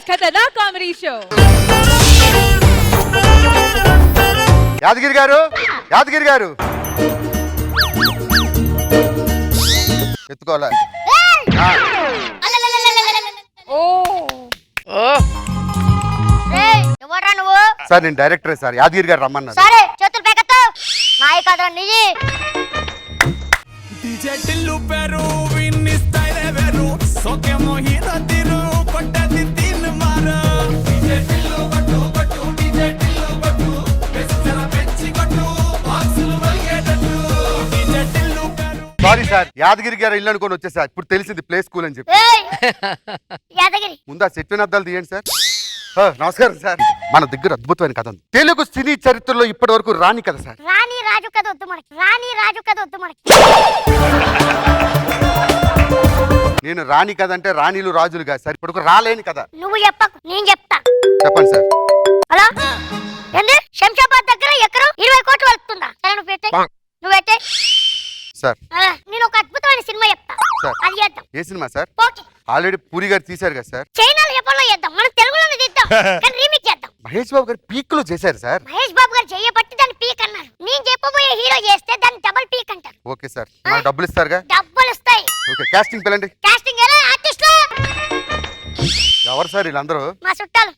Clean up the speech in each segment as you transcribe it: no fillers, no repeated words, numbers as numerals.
ఖతర్నాక్ comedy show. Yadagiri గారు, యాదగిరి గారు ఎత్తుకోవాలా? Sir నేను డైరెక్టరే సార్, యాదగిరి గారు రమ్మన్నారు. సరే చేతులు పెకతో నాయ కాదు నిజి DJ టిల్లు పెరు విన్ని స్టైల్ వెరు సోకేమో హీరో తిరు కొట్టది తిన్ మార DJ టిల్లు కొట్టు కొట్టు DJ టిల్లు కొట్టు బెస్సల పెంచి కొట్టు బాక్సులు వల్గేటట్టు DJ Tillu Peru. Sorry sir, Yadagiri గారు ఇల్లు అనుకొని వచ్చేసా. ఇప్పుడు తెలిసింది ప్లే స్కూల్ అని చెప్పి. యాదగిరి ముందు ఆ సెట్ అద్దాలు తీయండి సార్. నమస్కారం సార్. మన దగ్గర అద్భుతమైన కథ ఉంది. తెలుగు సినీ చరిత్రలో ఇప్పటి వరకు రాని కథ సార్. రాణి రాజు కథ వద్దు మనకి, రాణి రాజు కథ వద్దు మనకి. నేను రాని కథ అంటే రాణిలు రాజులు కాదు సార్, ఇప్పటికి రాలేని కథ. నువ్వు చెప్పకు, నేను చెప్తా. చెప్పండి సార్. హలో ఏంది? శంషాబాద్ దగ్గర ఎకరం 20 కోట్లు వలుపుతుందా? సరే నువ్వు పెట్టే, నువ్వు పెట్టే సార్. నేను ఒక అద్భుతమైన సినిమా చెప్తా, అది చేద్దాం. ఏ cinema sir? Okay. Already Puri గారు తీశారు కదా సార్. చైనాలో జపాన్లో చేద్దాం, మనం తెలుగులోనే తీద్దాం, కానీ రీమేక్ చేద్దాం. మహేష్ బాబు గారు పీక్ లో చేశారు సార్. మహేష్ బాబు గారు చేయబట్టి దాన్ని పీక్ అన్నారు. నేను చెప్పబోయే హీరో చేస్తే దాన్ని డబుల్ పీక్ అంటారు. ఓకే సార్, నాకు డబ్బులు ఇస్తారుగా? డబ్బులు వస్తాయి. Okay, casting పిల్లండి. కాస్టింగ్ ఎలా? ఆర్టిస్టులు ఎవరు సార్ వీళ్ళందరూ? మా చుట్టాలు.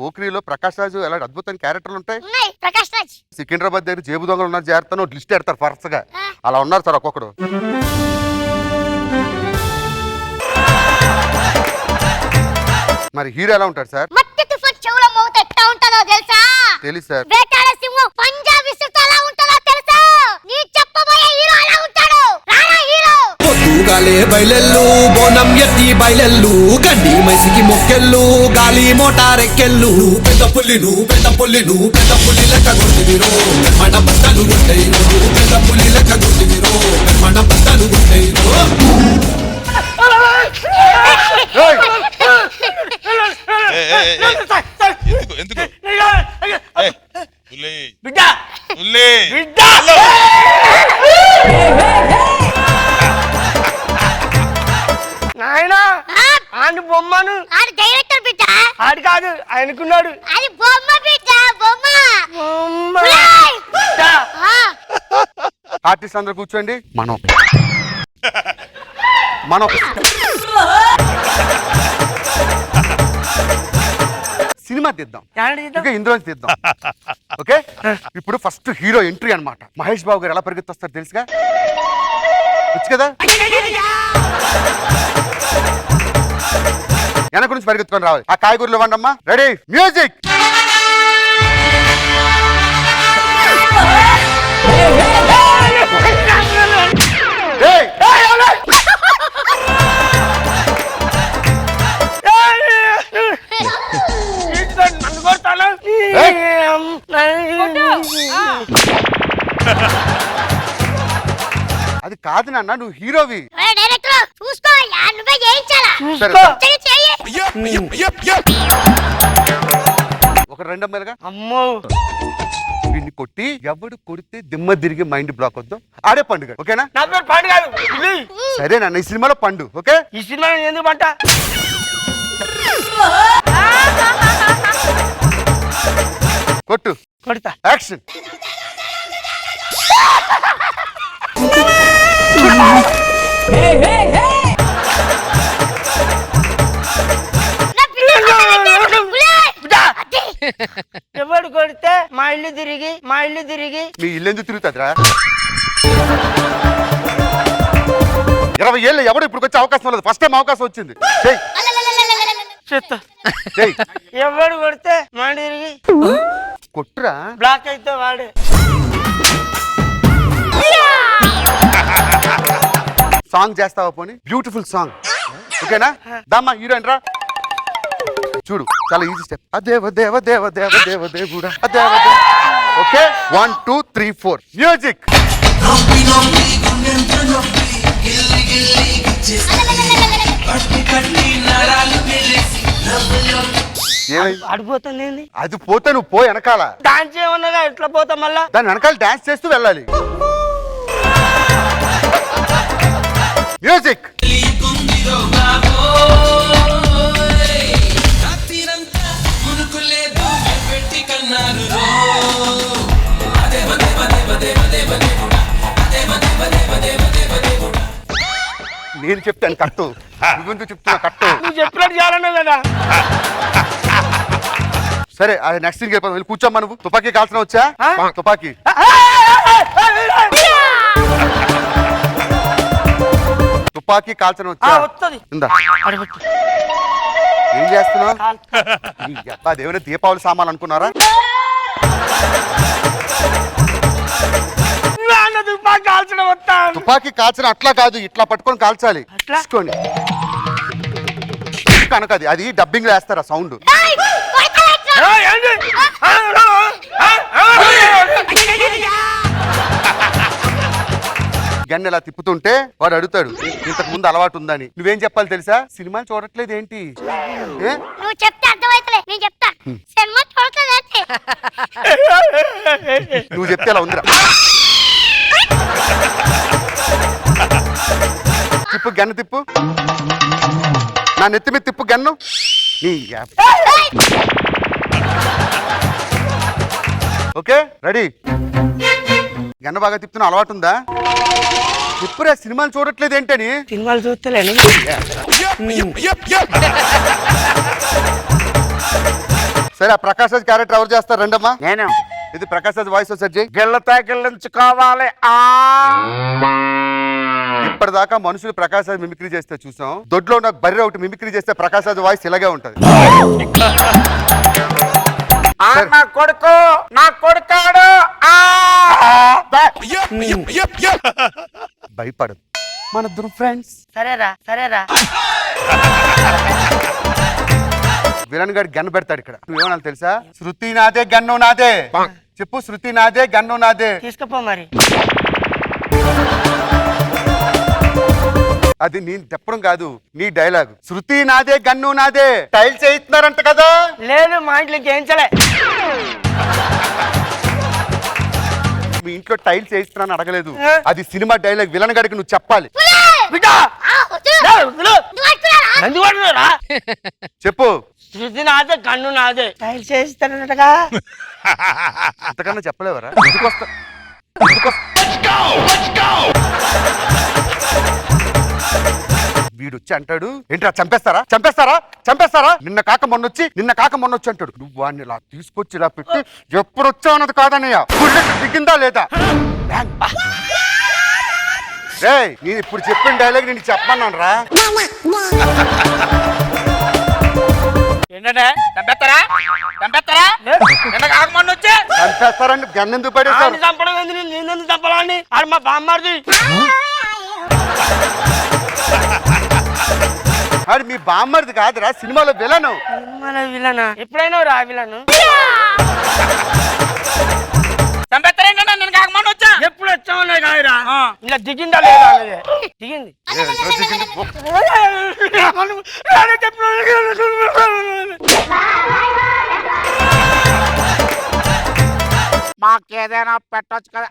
పోక్రీలో ప్రకాష్ రాజు ఎలాంటి అద్భుతమైన క్యారెక్టర్లు ఉంటాయి. ఉన్నాయి. ప్రకాష్ రాజ్, సికింద్రాబాద్ దగ్గర జేబు దొంగలు ఉన్నారు, జాగ్రత్త లిస్ట్ పెడతారు వరుసగా. అలా ఉన్నారు సార్ ఒక్కొక్కడు. మరి హీరో ఎలా ఉంటాడు సార్? మట్టి తుఫాన్ చెవుల మోత ఎట్లా ఉంటుందో తెలుసా? తెలుసు సార్. వేటాడ సింహం పంజాబ్ విసురుతో ఎలా ఉంటుందో తెలుసా? నీ చెప్పబోయే హీరో అలా ఉంటాడు. రారా హీరో. పొద్దుగాలే బయలెల్లు బోనం ఎత్తి బయలెల్లు గడ్డి మైసికి మొక్కెళ్ళు గాలి మోటారెక్కెళ్ళు పెద్ద పుల్లి నువ్వు పెద్ద పుల్లి నువ్వు పెద్ద పుల్లి లెక్క కొట్టివిరో మన బట్టలు ఉంటాయి పెద్ద పుల్లి లెక్క కొట్టివిరో మన బట్టలు ఉంటాయి. ఎందుకు నాయనా ఆడి బొమ్మను ఆడు డైరెక్టర్ బిడ్డ. ఆడి కాదు ఆయనకున్నాడు. అది బొమ్మ బిడ్డ, బొమ్మ. బొమ్మ. ఉలాయ్. ఆ. ఆర్టిస్ట్ అందరు కూర్చోండి. మనం సినిమా తీద్దాం, ఇంకా ఇందులో తీద్దాం. ఓకే, ఇప్పుడు ఫస్ట్ హీరో ఎంట్రీ అన్నమాట. మహేష్ బాబు గారు ఎలా పరిగెత్తొస్తారు తెలుసుగా? వచ్చు కదా? వెనక నుంచి పరిగెత్తుకొని రావాలి. ఆ కాయగూరలు ఇవ్వండి అమ్మా. Ready, music. అది కాదు నాన్న, నువ్వు హీరోవి. డైరెక్టర్ చూసుకో, నువ్వే చేయించాలా? ఒక రెండమ్మలుగా అమ్మో వీడిని కొట్టి ఎవడు కొడితే దిమ్మ తిరిగి మైండ్ బ్లాక్ వద్దు. ఆడే పండుగ. ఓకేనా? నా పేరు పండు కాదు. సరే నాన్న, ఈ సినిమాలో పండు. ఓకే, ఈ సినిమా ఎందుకు పంట? కొట్టు. కొడతా. యాక్షన్. ఎవడు కొడితే మా ఇల్లు తిరిగి మీ ఇల్లు ఎందుకు తిరుగుతుందిరా? 20 ఏళ్ళు ఎవడు ఇప్పుడు వచ్చే అవకాశం లేదు. ఫస్ట్ టైం అవకాశం వచ్చింది. చెత్త. ఎవడు కొడితే మా ఇంటి తిరిగి కొట్టురా. బ్లాక్ అయితే వాడే. సాంగ్ చేస్తావా పోనీ? Beautiful song. ఓకేనా? దమ్మా హీరోయిన్ రా. చూడు, చాలా ఈజీ స్టెప్. అదేవ దేవ దేవ దేవ దేవ దేవుడా అదేవ. Okay, 1 2 3 4 music. ఆడిపోతుంది. అది పోతే నువ్వు పో వెనకాల. డాన్స్ ఏమన్నా ఎట్లా పోతా మళ్ళా? దాని వెనకాల డాన్స్ చేస్తూ వెళ్ళాలి. మ్యూజిక్. నేను చెప్తాను కట్టు, నువ్వు చెప్తున్నా కట్టు. నువ్వు చెప్పినట్టు చేయాలన్నా కదా. సరే అది నెక్స్ట్ థింగ్ వెళ్ళిపోతాం. వెళ్ళి కూర్చోమ్మా. నువ్వు తుపాకీ కాల్చిన వచ్చా? తుపాకీ తుపాకీ కాల్చిన వచ్చా? వస్తుంది. ఉందా? ఏం చేస్తున్నావు? అదేమైనా దీపావళి సామాన్లు అనుకున్నారా? కాల్చడం వస్తా. తుపాకీ కాల్చిన అట్లా కాదు, ఇట్లా పట్టుకొని కాల్చాలి. తీసుకోండి కనుక అది డబ్బింగ్ లో వేస్తారా సౌండ్? గన్ను ఇలా తిప్పుతుంటే వాడు అడుగుతాడు ఇంతకు ముందు అలవాటు ఉందని. నువ్వేం చెప్పాలి తెలుసా? సినిమాలు చూడట్లేదు ఏంటి? నువ్వు చెప్తే అర్థమైతలే, నేను చెప్తా. సినిమా చూడట్లేదంటే నువ్వు చెప్తే అలా ఉందిరా. తిప్పు గన్ను తిప్పు, నా నెత్తి మీద తిప్పు గన్ను. Okay ready? గన్ను బాగా తిప్పుతున్నా, అలవాటు ఉందా? ఇప్పుడే సినిమాలు చూడట్లేదు ఏంటని? సినిమాలు చూస్తలేను. సరే ఆ ప్రకాష్ రాజ్ క్యారెక్టర్ ఎవరు చేస్తారు? రండమ్మా. నేను ఇది ప్రకాష్ రాజ్ వాయిస్ వచ్చి గిళ్ళతా గిల్లించుకోవాలి. ఇప్పటిదాకా మనుషులు ప్రకాష్ రాజ్ మిమిక్రీ చేస్తే చూసాం. దొడ్లో నాకు బర్రె ఒకటి మిమిక్రీ చేస్తే ప్రకాష్ రాజ్ వాయిస్ ఇలాగే ఉంటది. నా కొడుకు, నా కొడుకాడు. భయపడదు, మన ఇద్దరు ఫ్రెండ్స్. సరేరా సరేరా. విలన్ గారి గన్ను పెడతాడు ఇక్కడ. నువ్వేమన్నా తెలుసా? శృతి నాదే గన్ను నాదే. చెప్పు, శృతి నాదే గన్ను నాదే. తీసుకుపో మరి. అది నేను చెప్పడం కాదు, నీ డైలాగ్. శృతి నాదే గన్ను నాదే. టైల్స్ వేయిస్తున్నారంట కదా? లేదు, మా ఇంట్లో చేయించలే. మీ ఇంట్లో టైల్స్ వేయిస్తున్నాను అడగలేదు, అది సినిమా డైలాగ్. విలన్ గారికి నువ్వు చెప్పాలి. చెప్పు. శృతి నాదే కన్ను నాదే. టైల్స్ వేయిస్తానన్నట్టుగా. అంతకన్నా చెప్పలేవరా? వీడు వచ్చి అంటాడు ఏంట్రా చంపేస్తారా చంపేస్తారా చంపేస్తారా, నిన్న కాక మొన్నొచ్చి అంటాడు. నువ్వు వాడిని ఇలా తీసుకొచ్చి ఇలా పెట్టి ఎప్పుడు వచ్చావు అన్నది కాదన్నయ్య, దిగిందా లేదా? రే నేను ఇప్పుడు చెప్పిన డైలాగ్ నేను చెప్పమన్నాను రా. చంపేస్తారని గన్నెందుకు పడేస్తారు? చంపడం నేను చంపాలని అది మా బామ్మారిది. అది మీ బామ్మర్ది కాదురా, సినిమాలో విలను. సినిమాలో విలనా? ఎప్పుడైనా రా విలను. ఎప్పుడు వచ్చామనే కాదురా, ఇలా దిగిందా లేదా అనేది. దిగింది. మాకేదైనా పెట్టొచ్చు కదా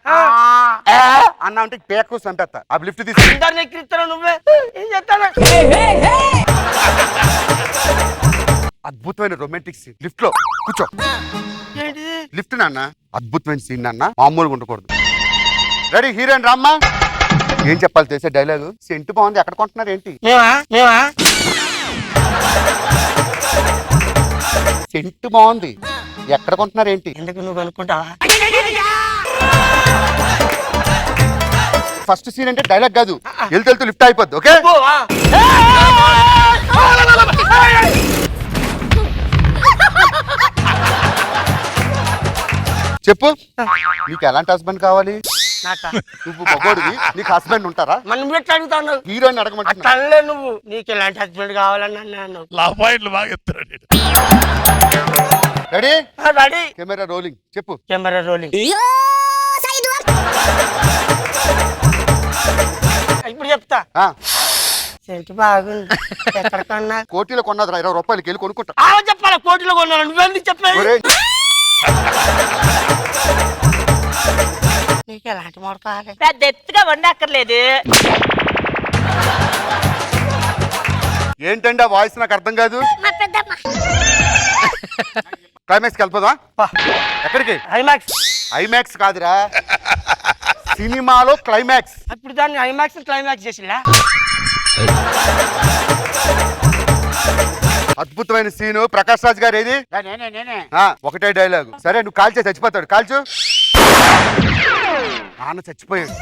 అన్న అంటే పేకు చంపేస్తా. ఆ లిఫ్ట్ తీసుకుంటా. ఎక్కిస్తాను నువ్వే ఏం చేస్తాను. అద్భుతమైన రొమాంటిక్ సీన్ లిఫ్ట్ లో కూర్చో. ఏంటిది? లిఫ్ట్ నాన్న అద్భుతమైన సీన్ నాన్న, మామూలుగా ఉండకూడదు. రెడీ హీరోయిన్ రామ్మా. ఏం చెప్పాలి తెలిసే డైలాగ్? సెంటు బాగుంది, ఎక్కడ కొంటున్నారు ఏంటి? సెంటు బాగుంది, ఎక్కడ కొంటున్నారు ఏంటి? ఎందుకు నువ్వు అనుకుంటావా? ఫస్ట్ సీన్ అంటే డైలాగ్ కాదు, వెళ్తూ లిఫ్ట్ అయిపోద్ది. ఓకే చెప్పు, నీకు ఎలాంటి హస్బెండ్ కావాలి? నువ్వు మగోడివి, నీకు హస్బెండ్ ఉంటారా? మనం ఎట్లా అడుగుతాను? హీరోయిన్ అడగమంటున్నా. అట్లే నువ్వు నీకు ఎలాంటి హస్బెండ్ కావాలని అన్నాను. Ready ready. Camera rolling. చెప్పు. Camera rolling. ఇప్పుడు చెప్తా. సెంటు బాగుంది, ఎక్కడ కొన్నా? కోటిలో కొన్నది, 20 రూపాయలకి వెళ్ళి కొనుక్కుంటా. చెప్పాలా? కోటిలో కొన్నాను. నువ్వెందుకు చెప్పావు? నీకు ఎలాంటి మూడు కావాలి? పెద్ద ఎత్తుగా వండక్కర్లేదు. ఏంటండి ఆ వాయిస్ నాకు అర్థం కాదు. మా పెద్దమ్మ క్లైమాక్స్కి వెళ్ళిపోదా? పా. ఎక్కడికి? ఐమాక్స్. ఐమాక్స్ కాదురా, సినిమాలో క్లైమాక్స్. ఇప్పుడు దాన్ని ఐమాక్స్ క్లైమాక్స్ చేసిలా. అద్భుతమైన సీను. ప్రకాష్ రాజ్ గారు ఏది? నేనే ఒకటే డైలాగు. సరే నువ్వు కాల్చే, చచ్చిపోతాడు. కాల్చు. నాన్న చచ్చిపోయాడు.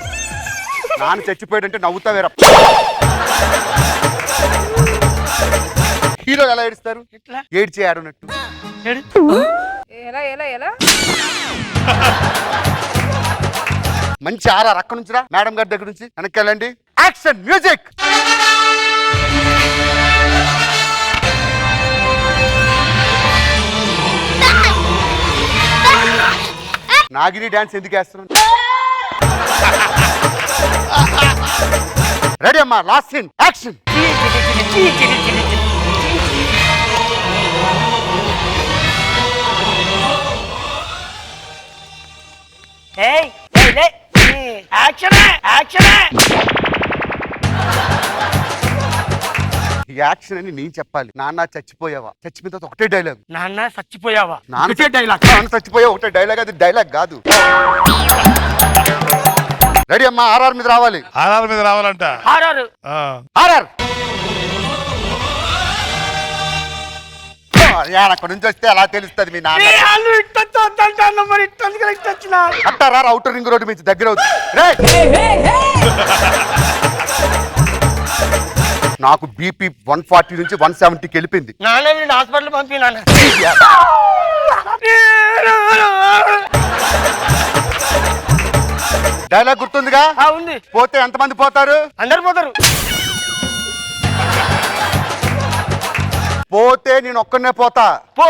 నాన్న చచ్చిపోయాడు అంటే నవ్వుతావేరా. హీరో ఎలా ఏడుస్తారు? ఎట్లా ఏడ్చి ఆడున్నట్టు. ఎలా ఎలా ఎలా మంచి ఆర్ఆర్. అక్కడ నుంచి రా, మేడం గారి దగ్గర నుంచి వెనక్కి వెళ్ళండి. Action music. నాగిని డాన్స్ ఎందుకు వేస్తున్నాను? రెడీ అమ్మా, లాస్ట్ సీన్, యాక్షన్. ఈ యాక్షన్ అని నేను చెప్పాలి. నాన్న చచ్చిపోయావా? చచ్చిపోయిన తర్వాత ఒకటే డైలాగ్. నాన్న చచ్చిపోయావా? నాన్న డైలాగ్. నాన్న చచ్చిపోయావా ఒకటే డైలాగ్. అది డైలాగ్ కాదు. రెడీ అమ్మా, ఆర్ఆర్ మీద రావాలి. ఆర్ఆర్ మీద రావాలంట. ఆర్ఆర్. ఆర్ఆర్ అక్కడ నుంచి వస్తే అలా తెలుస్తుంది మీ నాన్న. అంటారా అవుటర్ రింగ్ రోడ్డు మీద దగ్గర అవుతుంది. నాకు బీపీ 140 నుంచి 170కి వెళ్ళిపోయింది. నాన్న హాస్పిటల్ పంపినా. డైలాగ్ గుర్తుందిగా? ఉంది. పోతే ఎంతమంది పోతారు? అందరు పోతారు. పోతే నేను ఒక్కనే పోతా. పో.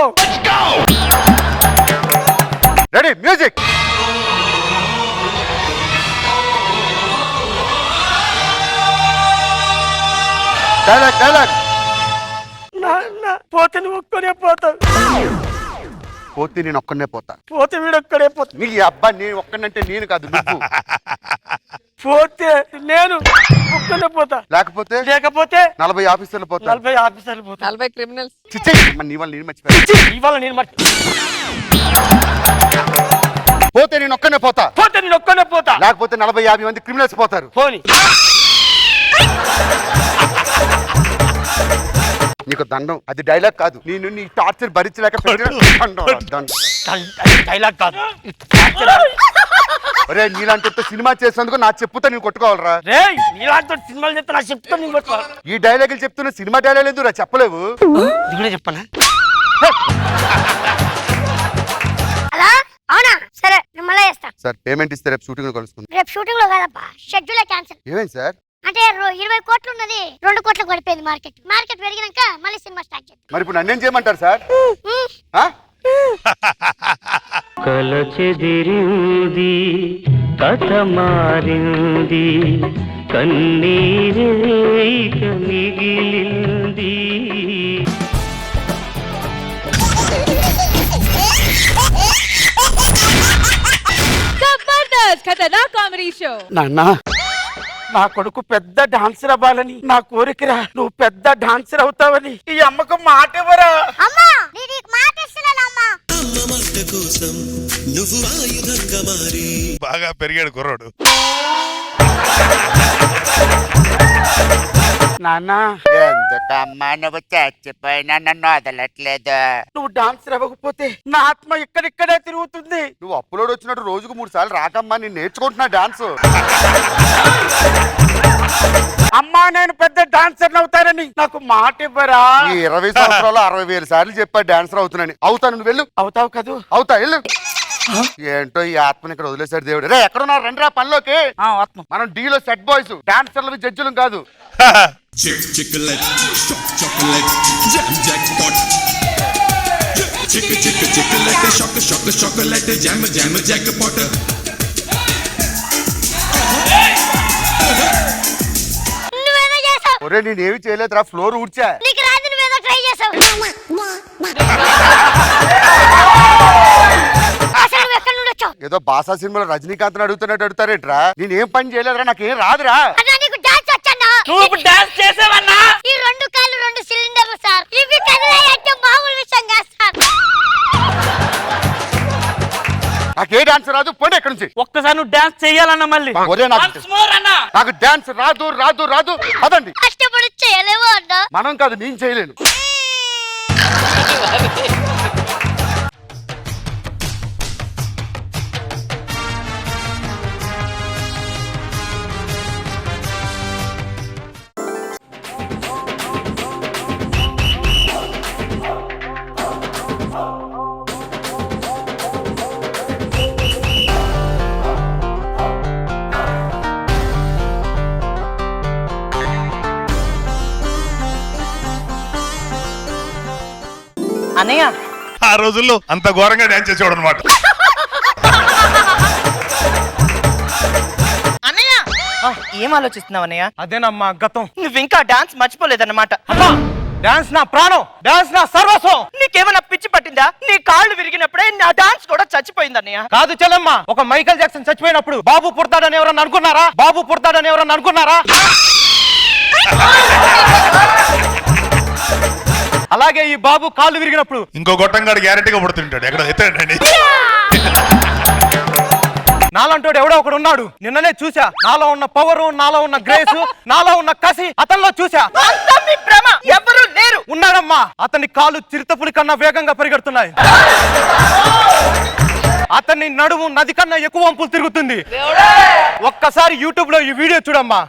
Ready music. Dialogue dialogue. పోతే నువ్వు ఒక్కడే పోతావు. పోతే నేను ఒక్కనే పోతా. పోతే వీడు ఒక్కడే పోతా. నీ అబ్బా, నేను ఒక్కనంటే నేను కాదు నువ్వు. పోతే నేను ఒక్కడే పోతా. లేకపోతే 40 ఆఫీసర్లు పోతా. 40 ఆఫీసర్లు పోతా. 40 క్రిమినల్స్. నీ వల్ల నేను మర్చిపోయా. ఇవాళ నేను పోతే నేను ఒక్కనే పోతా. పోతే నేను ఒక్కడే పోతా. లేకపోతే 40-50 మంది క్రిమినల్స్ పోతారు. పోని. నీకు దండం. అది డైలాగ్ కాదు. నేను నీ టార్చర్ భరించలేక డైలాగ్ కాదు. ఒరే, నీలాంటి సినిమా చేసినందుకు నా చెప్పుతో నేను కొట్టుకోవాలరా. నీలాంటి సినిమాలు చెప్తే నా చెప్తా నేను కొట్టుకోవాలి. ఈ డైలాగులు చెప్తున్నా సినిమా డైలాగ్ ఎందుకు చెప్పలేవు? ఇది కూడా చెప్పనా? అలా అవునా? సరే నేను మళ్ళీ చేస్తా. సార్ పేమెంట్ ఇస్తే రేపు షూటింగ్ లో కలుసుకుందాం. రేపు షూటింగ్ లో కాదప్పా, షెడ్యూల్ క్యాన్సిల్. ఏమైంది సార్? అంటే 20 కోట్లు ఉన్నది 2 కోట్లకు పడిపోయింది. మార్కెట్ పెరిగినాక మళ్ళీ సినిమా స్టార్ట్ చేద్దాం. మరి ఇప్పుడు నన్నేం చేయమంటారు సార్? కల చెదిరింది, కథ మారింది, కన్నీరే ఇక మిగిలింది. జబర్దస్త్ ఖతర్నాక్ కామెడీ షో. నాన్న, నా కొడుకు పెద్ద డాన్సర్ అవ్వాలని నా కోరికరా. నువ్వు పెద్ద డాన్సర్ అవుతావని ఈ అమ్మకు మాట ఇవ్వరా? అమ్మా నీకు మాట ఇస్తున్నానమ్మా. బాగా పెరిగాడు కుర్రోడు. నాన్న, ఎందుకమ్మా నువ్వు చచ్చిపోయినా నన్ను వదలట్లేదు? నువ్వు డాన్సర్ అవ్వకపోతే నా ఆత్మ ఇక్కడిక్కడే తిరుగుతుంది. నువ్వు అప్లోడ్ వచ్చినట్టు రోజుకు 3 సార్లు రాకమ్మా, నేను నేర్చుకుంటున్నా డాన్స్. అమ్మా, నేను పెద్ద డాన్సర్ అవుతానని నాకు మాట ఇవ్వరా? ఈ 20 సంవత్సరాలు 60,000 సార్లు చెప్పా డాన్సర్ అవుతున్నాను. అవుతాను, నువ్వు వెళ్ళు. అవుతావు కదూ? అవుతా, వెళ్ళు. ఏంటో ఈ ఆత్మని ఇక్కడ వదిలేశాడు దేవుడు. రే, ఎక్కడున్నారు? రండిరా పనిలోకి. ఆత్మ. మనం డీలో సెట్ బాయ్స్, డాన్సర్లు, జడ్జిలు కాదు. Chick-chick-a-let, chocolate, jam jackpot. Chick-chick-a-chick-a-let, chocolate, jam jackpot. నువ్వేదో చేసావు. ఒరే, నేనేమి చేయలేదురా, ఫ్లోర్ ఊడ్చా. నీకు రాదు, నువ్వేదో ట్రై చేసావు. అసలు నువ్వు ఎక్కడి నుండి వచ్చావు? ఏదో బాసా సినిమాలో రజనీకాంత్ అడుగుతున్నట్టు అడుగుతారేట్రా? నేనేం పని చేయలేదురా, నాకేం రాదురా. అన్నా నీకు డాన్స్ వచ్చానా? నువ్వు డాన్స్ చేసావన్నా? ఈ 2 కాళ్ళు 2 సిలిండర్లు సార్. ఇవి కదిలాయంటే మామూలు విషయం కాదు సార్. నాకు ఏ డాన్స్ రాదు, పోనీ ఎక్కడి నుంచి. ఒక్కసారి నువ్వు డాన్స్ చెయ్యాలన్నా మళ్ళీ ఒరే Once more అన్నా. నాకు డాన్స్ రాదు రాదు రాదు. అదండి కష్టపడి చేయలేవు అన్నా. మనం కాదు, నేను చేయలేను. అన్నయ్య ఆ రోజుల్లో అంత ఘోరంగా డాన్స్ చేసేవాడు అనమాట. అన్నయ్య ఏం ఆలోచిస్తున్నావు అన్నయ్య? అదేనమ్మా గతం. నువ్వు ఇంకా డాన్స్ మర్చిపోలేదన్నమాట. అమ్మా డాన్స్ నా ప్రాణం, డాన్స్ నా సర్వస్వం. నీకేమైనా పిచ్చి పట్టిందా? నీ కాళ్ళు విరిగినప్పుడే నా డాన్స్ కూడా చచ్చిపోయింది అన్నయ్య. కాదు చెల్లమ్మ, ఒక మైకేల్ జాక్సన్ చచ్చిపోయినప్పుడు బాబు పుడతాడని ఎవరన్నా అనుకున్నారా? బాబు పుడతాడని ఎవరన్నా అనుకున్నారా? అలాగే ఈ బాబు కాళ్ళు విరిగినప్పుడు ఇంకో గొట్టంగాడు గ్యారెంటీగా పుడుతుంటాడు. ఎక్కడ ఎత్తాడండి. నాలంటోడు ఎవడో ఒకడు ఉన్నాడు. నిన్ననే చూసా. నాలో ఉన్న పవరు, నాలో ఉన్న గ్రేస్, నాలో ఉన్న కసి అతనిలో చూసా. అంతా మీ భ్రమ. ఎవరు లేరు. ఉన్నాడమ్మా. అతని కాళ్ళు చిరుతపులి కన్నా వేగంగా పరిగెడుతున్నాయి. అతని నడుము నది కన్నా ఎక్కువ వంపులు తిరుగుతుంది. ఒక్కసారి యూట్యూబ్ లో ఈ వీడియో చూడమ్మా.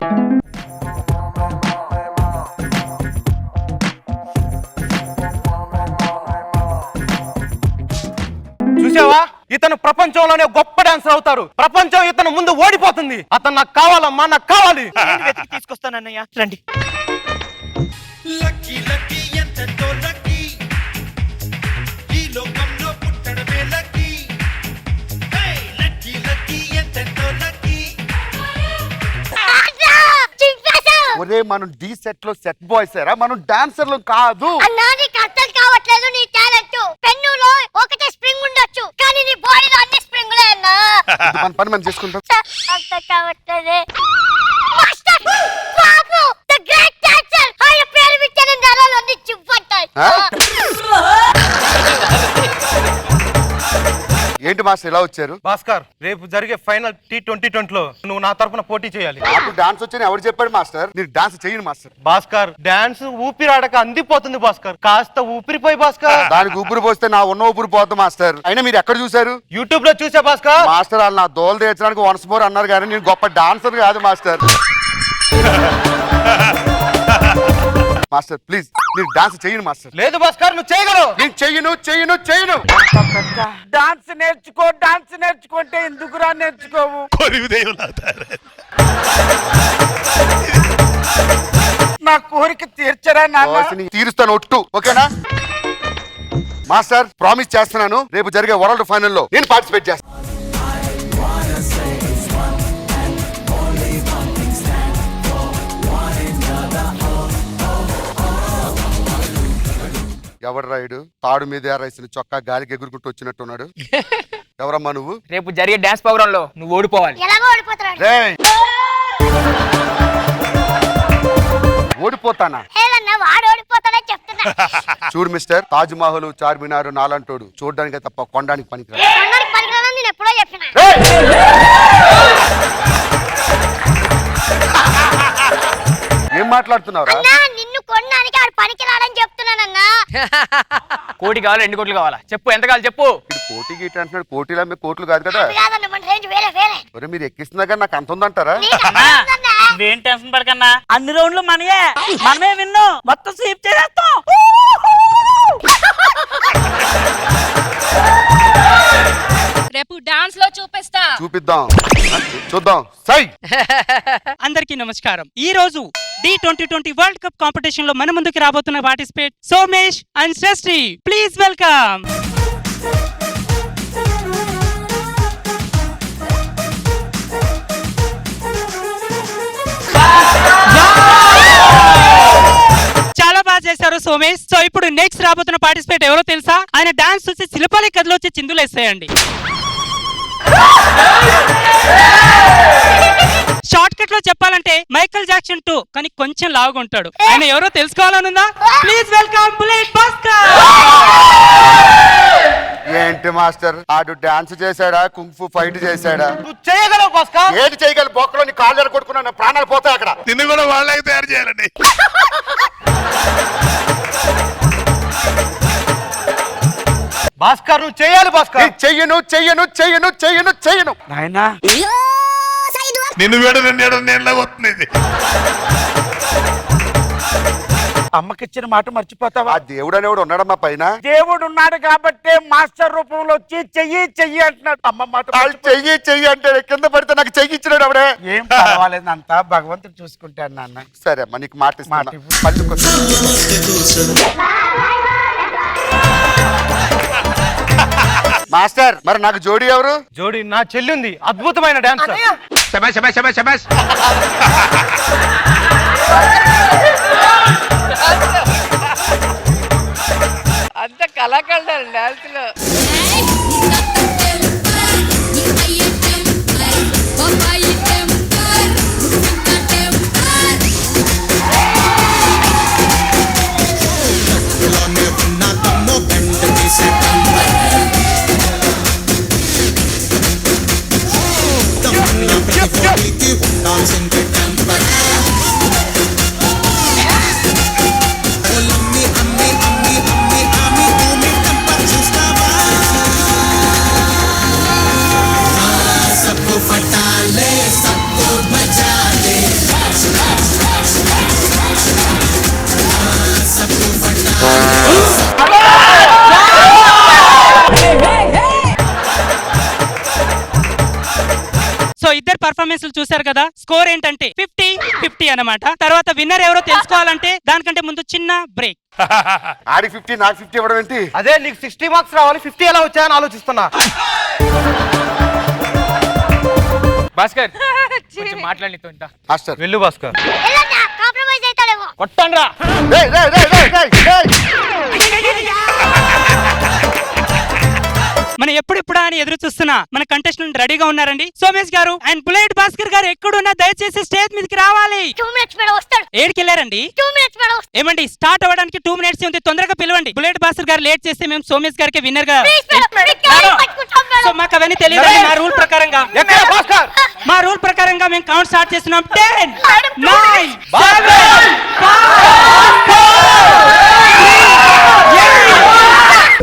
చూసావా? ఇతను ప్రపంచంలోనే గొప్ప డాన్సర్ అవుతారు. ప్రపంచం ఇతను ముందు ఓడిపోతుంది. అతను నాకు కావాలమ్మా, నాకు కావాలి. నేను వెతికి తీసుకొస్తానన్నయ్య. రండి. ఒరే మనం డి సెట్ లో సెట్ బాయ్స్ ఏరా, మనం డాన్సర్లు కాదు. అన్నా నీకు అర్థం కావట్లేదు నీ టాలెంట్. పెన్నులో ఒకటే స్ప్రింగ్ ఉండొచ్చు, కానీ నీ బాడీలో అన్ని స్ప్రింగులే అన్నా. మన పని మనం చేసుకుంటాం. అర్థం కావట్లేదే. Master Babu the great dancer. ఆయన పేరు వింటేనే నరాలు అన్ని చివ్వంటాయి. ఏంటి మాస్టర్ ఇలా వచ్చారు? భాస్కర్, రేపు జరిగే ఫైనల్ T20 లో నువ్వు నా తరపున పోటీ చేయాలి. నాకు డాన్స్ వచ్చని ఎవరు చెప్పాడు మాస్టర్? మీరు డాన్స్ చెయ్యండి మాస్టర్. భాస్కర్, డాన్స్ ఊపిరాడక అందిపోతుంది భాస్కర్. కాస్త ఊపిరిపోయి భాస్కర్. దానికి ఊపిరి పోస్తే నా ఉన్న ఊపిరి పోతుంది మాస్టర్. అయినా మీరు ఎక్కడ చూసారు? యూట్యూబ్ లో చూసా భాస్కర్. మాస్టర్ వాళ్ళు నా దోలు తీర్చడానికి వన్స్ మోర్ అన్నారు, కానీ నేను గొప్ప డాన్సర్ కాదు మాస్టర్. మాస్టర్ ప్లీజ్ మీరు డాన్స్ చెయ్యండి మాస్టర్. లేదు భాస్కర్, నువ్వు చేయగలవు. నేను చెయ్యను. డాన్స్ నేర్చుకుంటే ఎందుకురా నేర్చుకోవు? కొరివి దేవులా తయారయ్యారు. నా కోరిక తీర్చరా నాన్న. తీరుస్తాను ఒట్టు, ఓకేనా? మాస్టర్ ప్రామిస్ చేస్తున్నాను, రేపు జరిగే వరల్డ్ ఫైనల్ లో నేను పార్టిసిపేట్ చేస్తాను. ఎవడు రాయుడు తాడు మీద రైసిన చొక్కా గాలికి ఎగురుకుంటూ వచ్చినట్టున్నాడు? ఎవరమ్మా నువ్వు? రేపు జరిగే డాన్స్ ప్రోగ్రామ్ లో నువ్వు ఓడిపోవాలి. ఎలాగో ఓడిపోతాడు. రేయ్ ఓడిపోతానా? ఏదన్నా వాడు ఓడిపోతాడని చెప్తున్నా. చూడు మిస్టర్, తాజ్ మహల్, చార్మినార్ నాలంటోడు చూడడానికి తప్ప కొనడానికి పనికిరాడు. కొనడానికి పనికిరాడని నేను ఎప్పుడో చెప్పిన. ఏం మాట్లాడుతున్నావురా? అన్నా నిన్ను కొనడానికి ఆడు పనికిరాడని చెప్తున్నానన్నా. కోటి కావాలా, 2 కోట్లు కావాలా? చెప్పు, ఎంత కావాలి చెప్పు. ఇది పోటీ గీట అంటున్నాడు. పోటీలు అమ్మే కోట్లు కాదు కదా. అది కాదన్న మన రేంజ్ వేరే. ఒరే మీరు ఎక్కిస్తున్నా కానీ నాకు అంత ఉందంటారా? నువ్వేం టెన్షన్ పడకన్నా, అన్ని రౌండ్లు మనమే విన్ను. మొత్తం స్వీప్ చేసేస్తాం. రేపు డాన్స్ లో చూపిస్తా. చూద్దాం. సై అందరికీ నమస్కారం. ఈ రోజు D20 వరల్డ్ కప్ కాంపిటీషన్ లో మన ముందుకు రాబోతున్న participate Somesh and Shreshti. Please welcome. చాలా బాగా చేశారు సోమేష్. సో ఇప్పుడు నెక్స్ట్ రాబోతున్న పార్టిసిపేట్ ఎవరో తెలుసా? ఆయన డాన్స్ చూసి శిల్పాలే కదిలో వచ్చి చిందులు వేస్తాయండి. షార్ట్ కట్ లో చెప్పాలంటే మైకేల్ జాక్సన్ 2, కానీ కొంచెం లావుగా ఉంటాడు. ఆయన ఎవరో తెలుసుకోవాలనుందా? Please welcome bullet Bhaskar. ఏంటి మాస్టర్ ఆడు డాన్స్ చేశాడా కుంఫు ఫైట్ చేశాడా? నువ్వు చేయగలవు భాస్కర్. ఏది చేయగల బొక్కలో నీ కాళ్ళు కొట్టుకున్నా ప్రాణాలు పోతాయి అక్కడ. నిన్ను కూడా వాళ్ళకి తయారు చేయాలండి. భాస్కర్ నువ్వు చేయాలి భాస్కర్. నేను చెయ్యను చెయ్యను చెయ్యను చెయ్యను చెయ్యను. నాయనా నిన్ను వేడ నేను వస్తుంది ఇది. అమ్మకిచ్చిన మాట మర్చిపోతావా? ఆ దేవుడు అనేవాడు ఉన్నాడమ్మా పైన. దేవుడు ఉన్నాడు కాబట్టి మాస్టర్ రూపంలో వచ్చి చెయ్యి చెయ్యి అంటున్నాడు. అమ్మ మాట వాళ్ళు చెయ్యి చెయ్యి అంటే కింద పడితే నాకు చెయ్యి ఇచ్చినాడు ఆవిడే. ఏం పర్వాలేదు, అంతా భగవంతుడు చూసుకుంటాడు నాన్న. సరే అమ్మా నీకు మాట ఇస్తున్నా. మాట ఇవ్వు. పళ్ళు కొట్టు. మాస్టర్ మరి నాకు జోడీ ఎవరు? జోడి నా చెల్లి ఉంది, అద్భుతమైన డాన్స్. అంత కళాకారులు డాన్స్ లో. సో ఇద్దరు పర్ఫార్మెన్స్ చూసారు కదా. స్కోర్ ఏంటంటే 50-50 అన్నమాట. తర్వాత విన్నర్ ఎవరో తెలుసుకోవాలంటే దానికంటే ముందు చిన్న బ్రేక్. ఆడి 50 నాకు 50 ఇవ్వడం ఏంటి? అదే నీకు 60 మార్క్స్ రావాలి, 50 ఎలా వచ్చాయని ఆలోచిస్తున్నా. భాస్కర్ మాట్లాడి మాస్టర్ వెళ్ళు భాస్కర్. ఎల్లన్నా కాంప్రమైజ్ అవుతాడేమో. కొట్టండ్రా. రేయ్, రేయ్, రేయ్, రేయ్, రేయ్, రేయ్. మనం ఎప్పుడెప్పుడా అని ఎదురు చూస్తున్నా మన కంటెస్టెంట్ రెడీగా ఉన్నారండి. సోమేష్ గారు అండ్ బుల్లెట్ భాస్కర్ గారు ఎక్కడున్నా దయచేసి స్టేజ్ మీదకి రావాలి. 2 మినిట్స్ మేడం వస్తాడు. ఏడికి వెళ్ళారండి? 2 మినిట్స్ మేడం వస్తాడు. ఏమండి స్టార్ట్ అవ్వడానికి 2 మినిట్స్ ఉంది, తొందరగా పిలవండి. బుల్లెట్ భాస్కర్ గారు లేట్ చేస్తే మేము సోమేష్ గారికి విన్నర్ గా. ప్లీజ్ మేడం, మీకు కావాలి పట్టుకుంటాం సో మేడం. మాకు అవన్నీ తెలియదు. మా రూల్ ప్రకారంగా ఎక్కడ భాస్కర్? మా రూల్ ప్రకారంగా మేము కౌంట్ స్టార్ట్ చేస్తున్నాం. 10 మేడం, 9 భాస్కర్!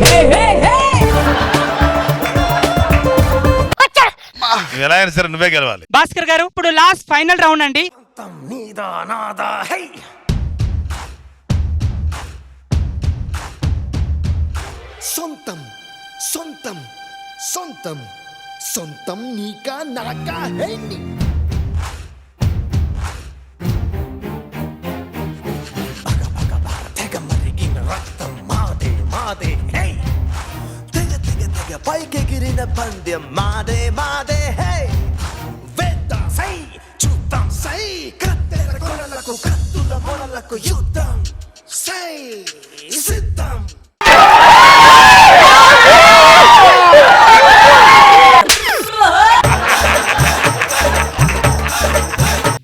8 ఎలా అయినా సరే నువ్వే గెలవాలి. భాస్కర్ గారు ఇప్పుడు లాస్ట్ ఫైనల్ రౌండ్ అండి. సొంతం సొంతం సొంతం సొంతం నీకా నాకా హే నీ తెగ మరిగిన రక్తం మాదే మాదే హే తెగ తెగ తెగ పైకెగిరిన పందెం మాదే మాదే హే వేద్దాం సై చూద్దాం సై కత్తెర కొనలకు కత్తుల మొనలకు యుద్ధం సై సిద్ధం.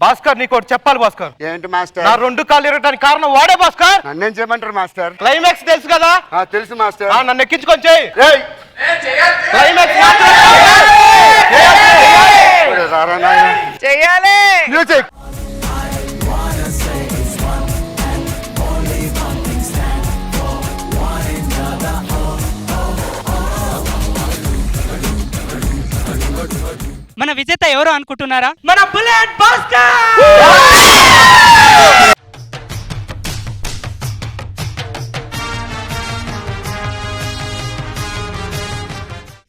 భాస్కర్ నీకు ఒకటి చెప్పాలి భాస్కర్. ఏంటి మాస్టర్? నా 2 కాళ్ళు ఇరగడానికి కారణం వాడే భాస్కర్. నన్నేం చేయమంటారు మాస్టర్? క్లైమాక్స్ తెలుసు కదా. తెలుసు మాస్టర్. నన్ను ఎక్కించుకొని చేయి. రేయ్, క్లైమాక్స్ రారా నాయనా. చెయ్యాలి. మ్యూజిక్. మన విజేత ఎవరు అనుకుంటున్నారా? మన బుల్లెట్ భాస్కర్.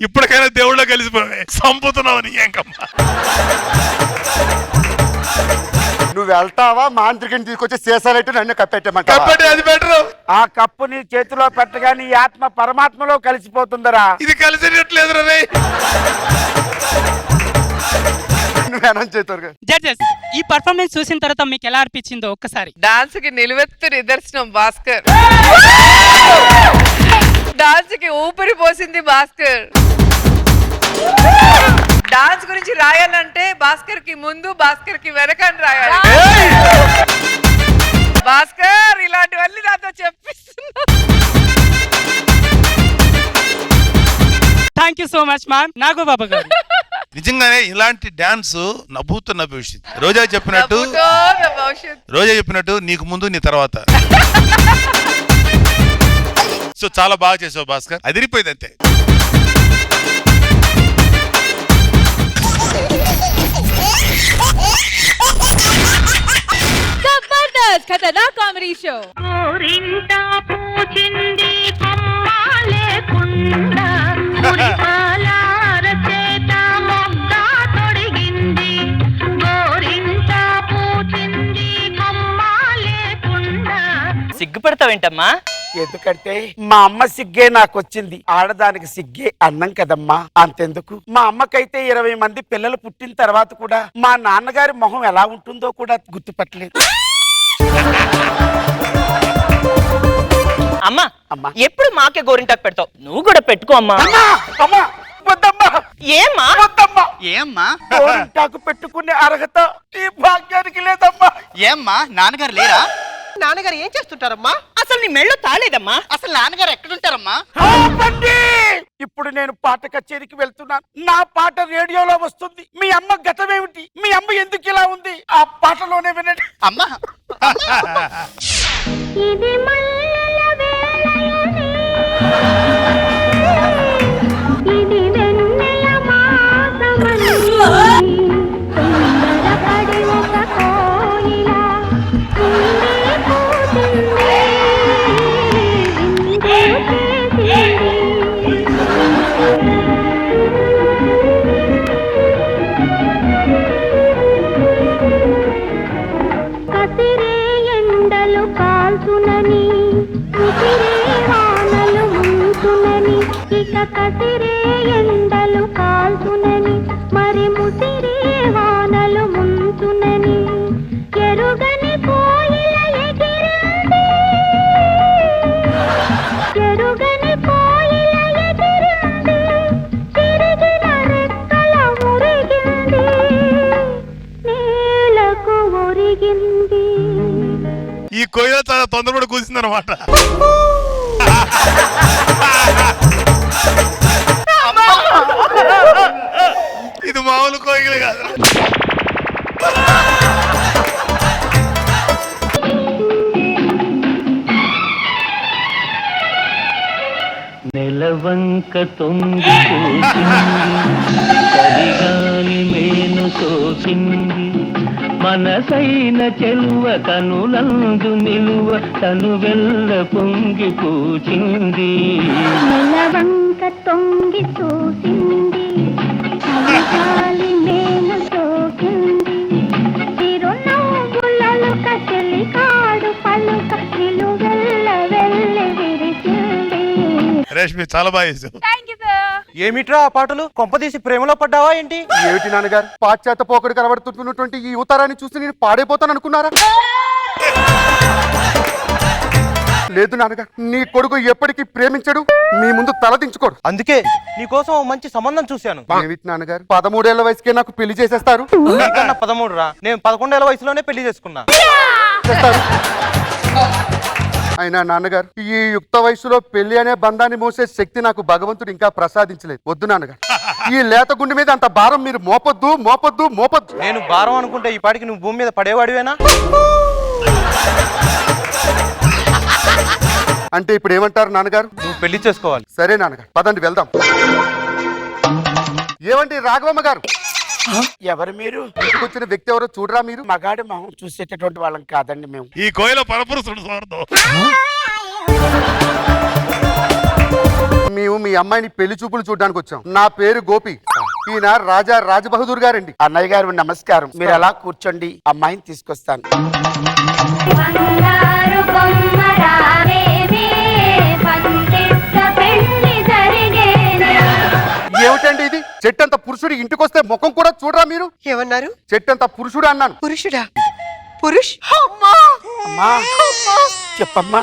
ఇప్పటికైనా దేవుళ్ళ కలిసిపోయి సంపుతున్నావు నీ ఏంకమ్మా. నువ్వు వెళ్తావా మాంత్రికని తీసుకొచ్చి చేసాలంటే నన్ను కప్పెట్టమంటా? కప్పటి అది బెటర్. ఆ కప్పు నీ చేతిలో పెట్టగా నీ ఆత్మ పరమాత్మలో కలిసిపోతుందరా. ఇది కలిసినట్లేదు రే. జడ్జెస్ ఈ పర్ఫార్మెన్స్ చూసిన తర్వాత మీకు ఎలా అనిపించిందో ఒక్కసారి. డాన్స్ కి నిలువెత్తు నిదర్శనం భాస్కర్. డాన్స్ కి ఊపిరి పోసింది భాస్కర్. డాన్స్ గురించి రాయాలంటే భాస్కర్ కి ముందు భాస్కర్ కి వెనకని రాయాలి. భాస్కర్ ఇలాంటివన్నీ నాతో చెప్పిస్తున్నా. Thank you so much ma'am. Nagababu గారు నిజంగానే ఇలాంటి డాన్స్ నవ్వుతున్న భవిష్యత్. రోజా చెప్పినట్టు నవ్వుతో నా భవిష్యత్. రోజా చెప్పినట్టు నీకు ముందు నీ తర్వాత. సో చాలా బాగా చేసావు భాస్కర్, అదిరిపోయింది అంతే. జబర్దస్త్ ఖతర్నాక్ కామెడీ షో. సిగ్గుపడతావేంటమ్మా? ఎందుకంటే మా అమ్మ సిగ్గే నాకు వచ్చింది, ఆడదానికి సిగ్గే అన్నం కదమ్మా. అంతెందుకు, మా అమ్మకైతే 20 మంది పిల్లలు పుట్టిన తర్వాత కూడా మా నాన్నగారి మొహం ఎలా ఉంటుందో కూడా గుర్తుపట్టలేదు. అమ్మా అమ్మా. ఎప్పుడు మాకే గోరింటాకు పెడతావు, నువ్వు కూడా పెట్టుకో అమ్మా. అమ్మా, అమ్మా, వద్దమ్మా, ఏమ్మా? వద్దమ్మా. ఏమ్మా? గోరింటాకు పెట్టుకునే అర్హత ఈ భాగ్యానికి లేదమ్మా. ఏమ్మా నాన్నగారు లేరా? నాన్నగారు ఏం చేస్తుంటారమ్మా? అసలు నీ మెళ్ళో తాలేదమ్మా. అసలు నాన్నగారు ఎక్కడుంటారమ్మా? ఆపండి! ఇప్పుడు నేను పాట కచేరీకి వెళ్తున్నాను. నా పాట రేడియోలో వస్తుంది. మీ అమ్మ గతం ఏమిటి, మీ అమ్మ ఎందుకు ఇలా ఉంది, ఆ పాటలోనే వినండి. అమ్మా ఇది మల్లెల వేళయని, ఇది వెన్నెల మాసమని, తొందరపడి ఒక కోయిల కుంది కూసింది, విందు చేసింది. కసిరే ఎండలు కాల్చునని, ముసిరే వానలు ముంచునని, ఇక కసిరే ఎండలు కాల్చునని, మరి ముసిరే వానలు ముంచునని, ఎరుగని కోయిల ఎగిరింది, ఎరుగని కోయిల ఎగిరింది, తిరిగిన రెక్కల మురిగింది, నేలకు ఒరిగింది. ఈ కోయిల చాలా తొందరపడి కూసిందనమాట. ఇది మామూలు కోయిల కాదు. నెలవంక తొంగి కరిగాలి మేను సోకింది, మనసైన చెలువ కనులందు నిలువ తను వెళ్ళ పొంగి పూచింది. నెలవంక తొంగి చూసింది, చలిగాలి మేను సోకింది, చిరునవ్వులలుక చెలికాడు పలుక నిలువెల్ల వెళ్ళి విరిచింది. రేష్మి చాలా బాగా చేసావు. ఏమిట్రా ఆ పాటలు? కొంపదీసి ప్రేమలో పడ్డావా ఏంటి? ఏమిటి నాన్నగారు, పాశ్చాత్య పోకడు కనబడుతున్నటువంటి ఈ యువతరాన్ని చూసి నేను పాడైపోతాను అనుకున్నారా? లేదు నాన్నగారు, నీ కొడుకు ఎప్పటికీ ప్రేమించడు, మీ ముందు తలదించుకోడు. అందుకే నీకోసం ఓ మంచి సంబంధం చూశాను. ఏమిటి నాన్నగారు, 13 ఏళ్ల వయసుకే నాకు పెళ్లి చేసేస్తారు? నీకన్నా 13 రా, నేను 11 ఏళ్ల వయసులోనే పెళ్లి చేసుకున్నా. చేస్తారు. అయినా నాన్నగారు, ఈ యుక్త వయసులో పెళ్లి అనే బంధాన్ని మోసే శక్తి నాకు భగవంతుడు ఇంకా ప్రసాదించలేదు. వద్దు నాన్నగారు, ఈ లేత గుండె మీద అంత భారం మీరు మోపొద్దు మోపొద్దు మోపొద్దు. నేను భారం అనుకుంటే ఈ పాటికి నువ్వు భూమి మీద పడేవాడివేనా? అంటే ఇప్పుడు ఏమంటారు నాన్నగారు? నువ్వు పెళ్లి చేసుకోవాలి. సరే నాన్నగారు, పదండి వెళ్దాం. ఏమండి రాఘవమ్మ గారు, ఎవరు మీరు? ఇంటికి వచ్చిన వ్యక్తి ఎవరో చూడరా మీరు? మగాడి మొహం చూసేటటువంటి వాళ్ళం కాదండి మేము. ఈ కోయిల పరపురుషుడు స్వార్థం. మేము మీ అమ్మాయిని పెళ్లి చూపులు చూడడానికి వచ్చాం. నా పేరు గోపి, ఈయన రాజా రాజబహదూర్ గారండి. అన్నయ్య గారు నమస్కారం. మీరు అలా కూర్చోండి, అమ్మాయిని తీసుకొస్తాను. బంగారు బొమ్మ రావేమే, పందిట్ల పెళ్లి జరిగేనే. ఏమిటండి ఇది? చెట్టంత పురుషుడు ఇంటికొస్తే ముఖం కూడా చూడరా మీరు? ఏమన్నారు? చెట్టంత పురుషుడు అన్నాను. పురుషుడా? పురుష్? అమ్మా అమ్మా, చెప్పమ్మా.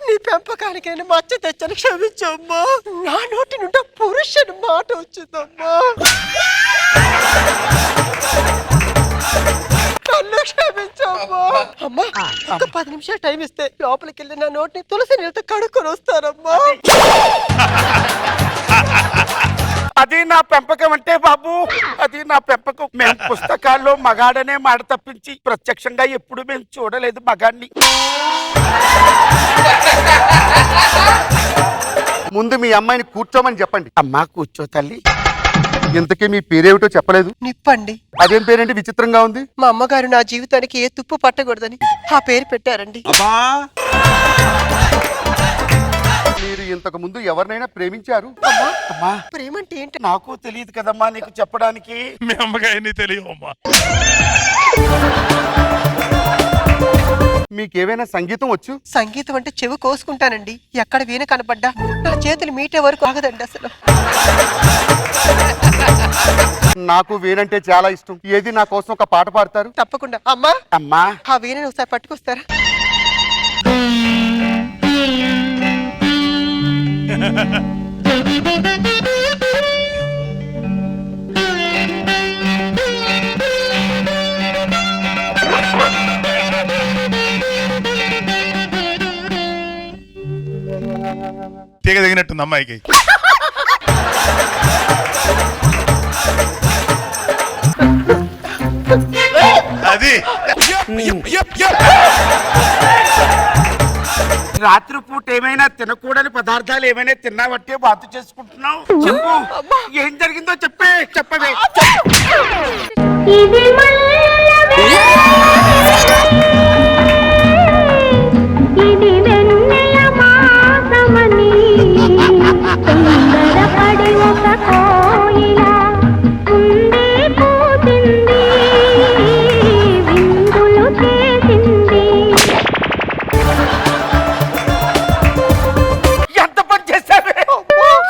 నీ పెంపకానికైనా మచ్చ తెచ్చని క్షమించమ్మా. నా నోటి నుండి పురుష్ అని మాట వచ్చిందమ్మా. నన్ను క్షమించమ్మా. అమ్మా, ఒక 10 నిమిషాలు టైం ఇస్తే లోపలికి వెళ్ళి నా నోటిని తులసి నీళ్ళతో కడుక్కొని వస్తానమ్మా. అది నా పెంపకం అంటే బాబు, అది నా పెంపకం. మేము పుస్తకాల్లో మగాడనే మాట తప్పించి ప్రత్యక్షంగా ఎప్పుడు మేము చూడలేదు మగాడిని. ముందు మీ అమ్మాయిని కూర్చోమని చెప్పండి. అమ్మా కూర్చో తల్లి. ఇంతకీ మీ పేరేమిటో చెప్పలేదు. నిప్పండి. అదేం పేరేంటి విచిత్రంగా ఉంది? మా అమ్మగారు నా జీవితానికి ఏ తుప్పు పట్టకూడదని ఆ పేరు పెట్టారండి. మీరు ఇంతకు ముందు ఎవరినైనా ప్రేమించారు? అమ్మా ప్రేమంటే ఏంటి? నాకు తెలియదు కదమ్మా నీకు చెప్పడానికి. మీ అమ్మగారిని తెలియమ్మా. మీకేమైనా సంగీతం వచ్చు? సంగీతం అంటే చెవి కోసుకుంటానండి. ఎక్కడ వీణ కనపడ్డా నా చేతులు మీటే వరకు ఆగదండి అసలు. నాకు వీణంటే చాలా ఇష్టం. ఏది నా కోసం ఒక పాట పాడతారు? తప్పకుండా. అమ్మా అమ్మా ఆ వీణను ఒకసారి పట్టుకొస్తారా? తీగ దిగినట్టుంది అమ్మాయికి. అది రాత్రిపూట ఏమైనా తినకూడని పదార్థాలు ఏమైనా తిన్నావట్టే బాతు చేసుకుంటున్నావు? చెప్పు, ఏం జరిగిందో చెప్పవే. ఇది ఇది వెన్నెల మాసమని తొందరపడి ఒక కోయిల ఉండే పోతుంది, విందులు చేసింది. ఎంత పని చేశావే,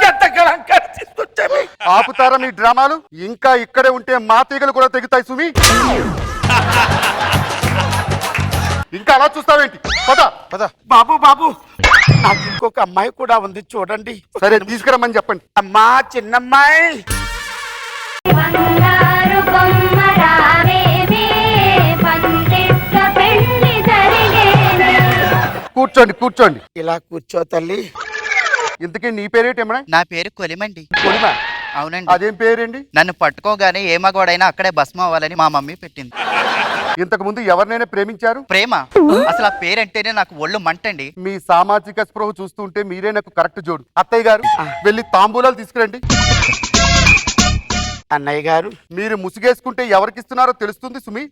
ఎంత కళంకారం తీసుకొచ్చావే. ఆపుతారా మీ డ్రామాలు? ఇంకా ఇక్కడే ఉంటే మా తీగలు కూడా తెగుతాయి సుమి. ఇంకా అలా చూస్తావేంటి? పద పద. బాబు బాబు నాకు ఇంకొక అమ్మాయి కూడా ఉంది చూడండి. సరే తీసుకురమ్మని చెప్పండి. అమ్మా చిన్నమ్మాయి. బంగారు బొమ్మ రావేవే, పందిట్ల పెళ్లి జరిగేనే. కూర్చోండి కూర్చోండి. ఇలా కూర్చో తల్లి. ఇంతకీ నీ పేరేటేమన్నా? నా పేరు కొలిమండి. కొలిమా? అవునండి. అదేం పేరేంటి? నన్ను పట్టుకోగానే ఏ మగవాడైనా అక్కడే భస్మం అవ్వాలని మా మమ్మీ పెట్టింది. ఇంతకు ముందు ఎవరినైనా ప్రేమించారు? ప్రేమ అసలు ఆ పేరంటేనే నాకు ఒళ్ళు మంటండి. మీ సామాజిక స్పృహ చూస్తుంటే మీరే నాకు కరెక్ట్ జోడు. అత్తయ్య గారు వెళ్ళి తాంబూలాలు తీసుకురండి. అన్నయ్య గారు మీరు ముసుగేసుకుంటే ఎవరికి ఇస్తున్నారో తెలుస్తుంది సుమి.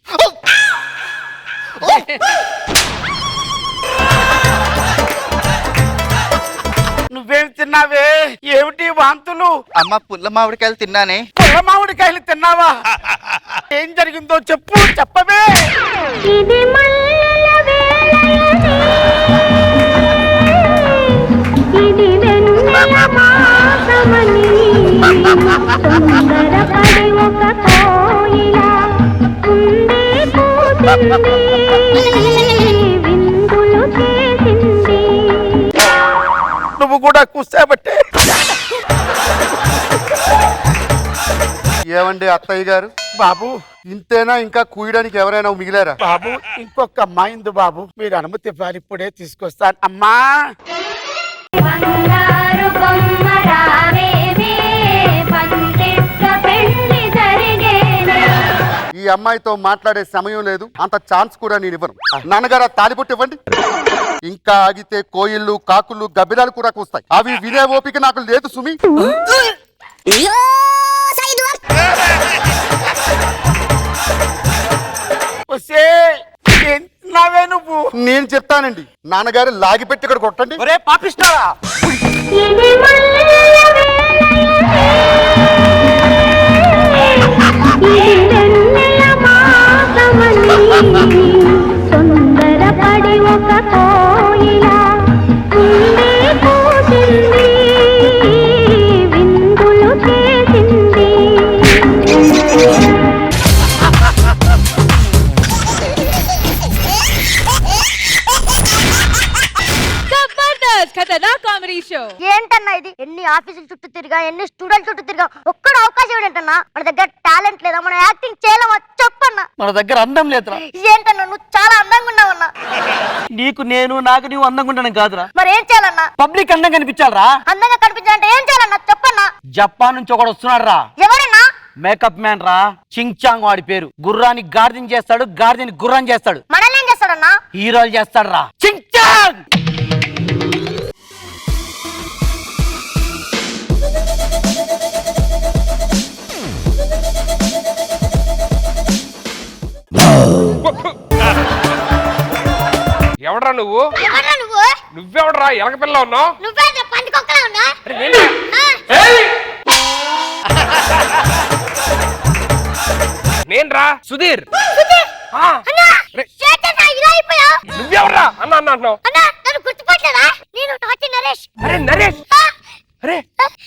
నువ్వేం తిన్నావే? ఏమిటి వాంతులు? అమ్మ పుల్ల మామిడికాయలు తిన్నానే. పుల్ల మామిడికాయలు తిన్నావా? ఏం జరిగిందో చెప్పవే. ఇది మల్లెల వేళయనే, ఇది వెన్నెల మాసమని తొందరపడి ఒక కోయిల ఉండే పోతుంది, విందులు చేసింది. నువ్వు కూడా కూర్చోబట్టే. ఏమండి అత్తయ్య గారు? బాబు ఇంతేనా? ఇంకా కూయడానికి ఎవరైనా మిగిలారా? బాబు ఇంకొక అమ్మాయి ఉంది బాబు, మీరు అనుమతి ఇవ్వాలి, ఇప్పుడే తీసుకొస్తాను. అమ్మా బంగారు బొమ్మ రావేవే, పందిట్ల పెళ్లి జరిగేనే. ఈ అమ్మాయితో మాట్లాడే సమయం లేదు, అంత ఛాన్స్ కూడా నేను ఇవ్వను. నాన్నగారు తాలిబొట్టు ఇవ్వండి. ఇంకా ఆగితే కోయిళ్ళు కాకులు గబ్బిలాలు కూడా కూస్తాయి. అవి వినే ఓపిక నాకు లేదు సుమి. ఏంటున్నావే నువ్వు? నేను చెప్తానండి. నాన్నగారు లాగిపెట్టి ఇక్కడ కొట్టండి. ఒరే పాపిస్తావా? ఇది మల్లెల వేళయనే, ఇది వెన్నెల మాసమని తొందరపడి ఒక కోయిల ఉండే పోతుంది, విందులు చేసింది. జబర్దస్త్ ఖతర్నాక్ కామెడీ షో. ఏంటన్నా ఇది? ఎన్ని ఆఫీసుల చుట్టూ తిరిగా, ఎన్ని స్టూడెంట్ చుట్టూ తిరిగా, ఒక్కడ అవకాశం ఏంటన్నా? మన దగ్గర టాలెంట్ లేదా? మన యాక్టింగ్ చేయలేమా చెప్పన్నా? మన దగ్గర అందం లేదురా. ఏంటన్నా నువ్వు చాలా అందంగా ఉన్నావన్నా. నీకు నాకు నీవు అందంగా ఉంటాను కాదురా. మరి ఏం చేయాలన్నా? పబ్లిక్ అందంగా కనిపించాలరా. అందంగా కనిపించాలంటే ఏం చేయాలన్నా చెప్పన్నా? జపాన్ నుంచి ఒకడు వస్తున్నాడు రా. ఎవరన్నా? మేకప్ మ్యాన్ రా. చింగ్ చాంగ్ వాడి పేరు. గుర్రాన్ని గార్డెన్ చేస్తాడు, గార్డెన్ గుర్రం చేస్తాడు. మనల్ని ఏం చేస్తాడన్నా? హీరోలు చేస్తాడు రా. చింగ్ చాంగ్. ఎవడ్రా నువ్వు? ఎవరన్నా నువ్వు? నువ్వెవడ్రా? ఎలక పిల్ల ఉన్నావు? నువ్వే పందికొక్కలా ఉన్నా? నేన్రా సుధీర్. నువ్వెవరా? అన్న అన్న అంటున్నావు? నన్ను గుర్తుపట్టలేదా? నేను నాటి నరేష్. అరే నరేష్, అరే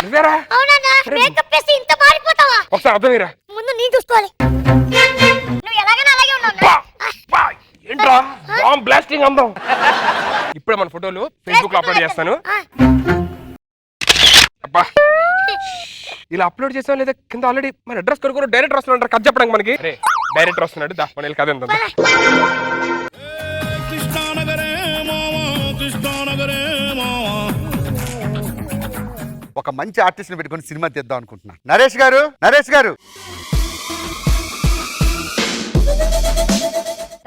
నువ్వేరా? అవునన్నా, మేకప్ వేసి ఇంత మారిపోతావా? ఒకసారి అర్థమయ్యరా. ముందు నీ చూసుకోవాలి. నువ్వు ఎలాగైనా అలాగే ఉన్నావు. ఏంట్రా బాంబ్ బ్లాస్టింగ్ అందం. ఇప్పుడే మన ఫోటోలు ఫేస్బుక్ లో అప్లోడ్ చేస్తాను. అబ్బా ఇలా అప్లోడ్ చేసాం లేదా కింద ఆల్రెడీ మన అడ్రస్ కొనుక్కొని డైరెక్టర్ వస్తున్నాడు కథ చెప్పడానికి. మనకి డైరెక్టర్ వస్తున్నాడు, దా మన కథ ఎంత. ఒక మంచి ఆర్టిస్ట్ ని పెట్టుకొని సినిమా తీద్దాం అనుకుంటున్నా. నరేష్ గారు, నరేష్ గారు.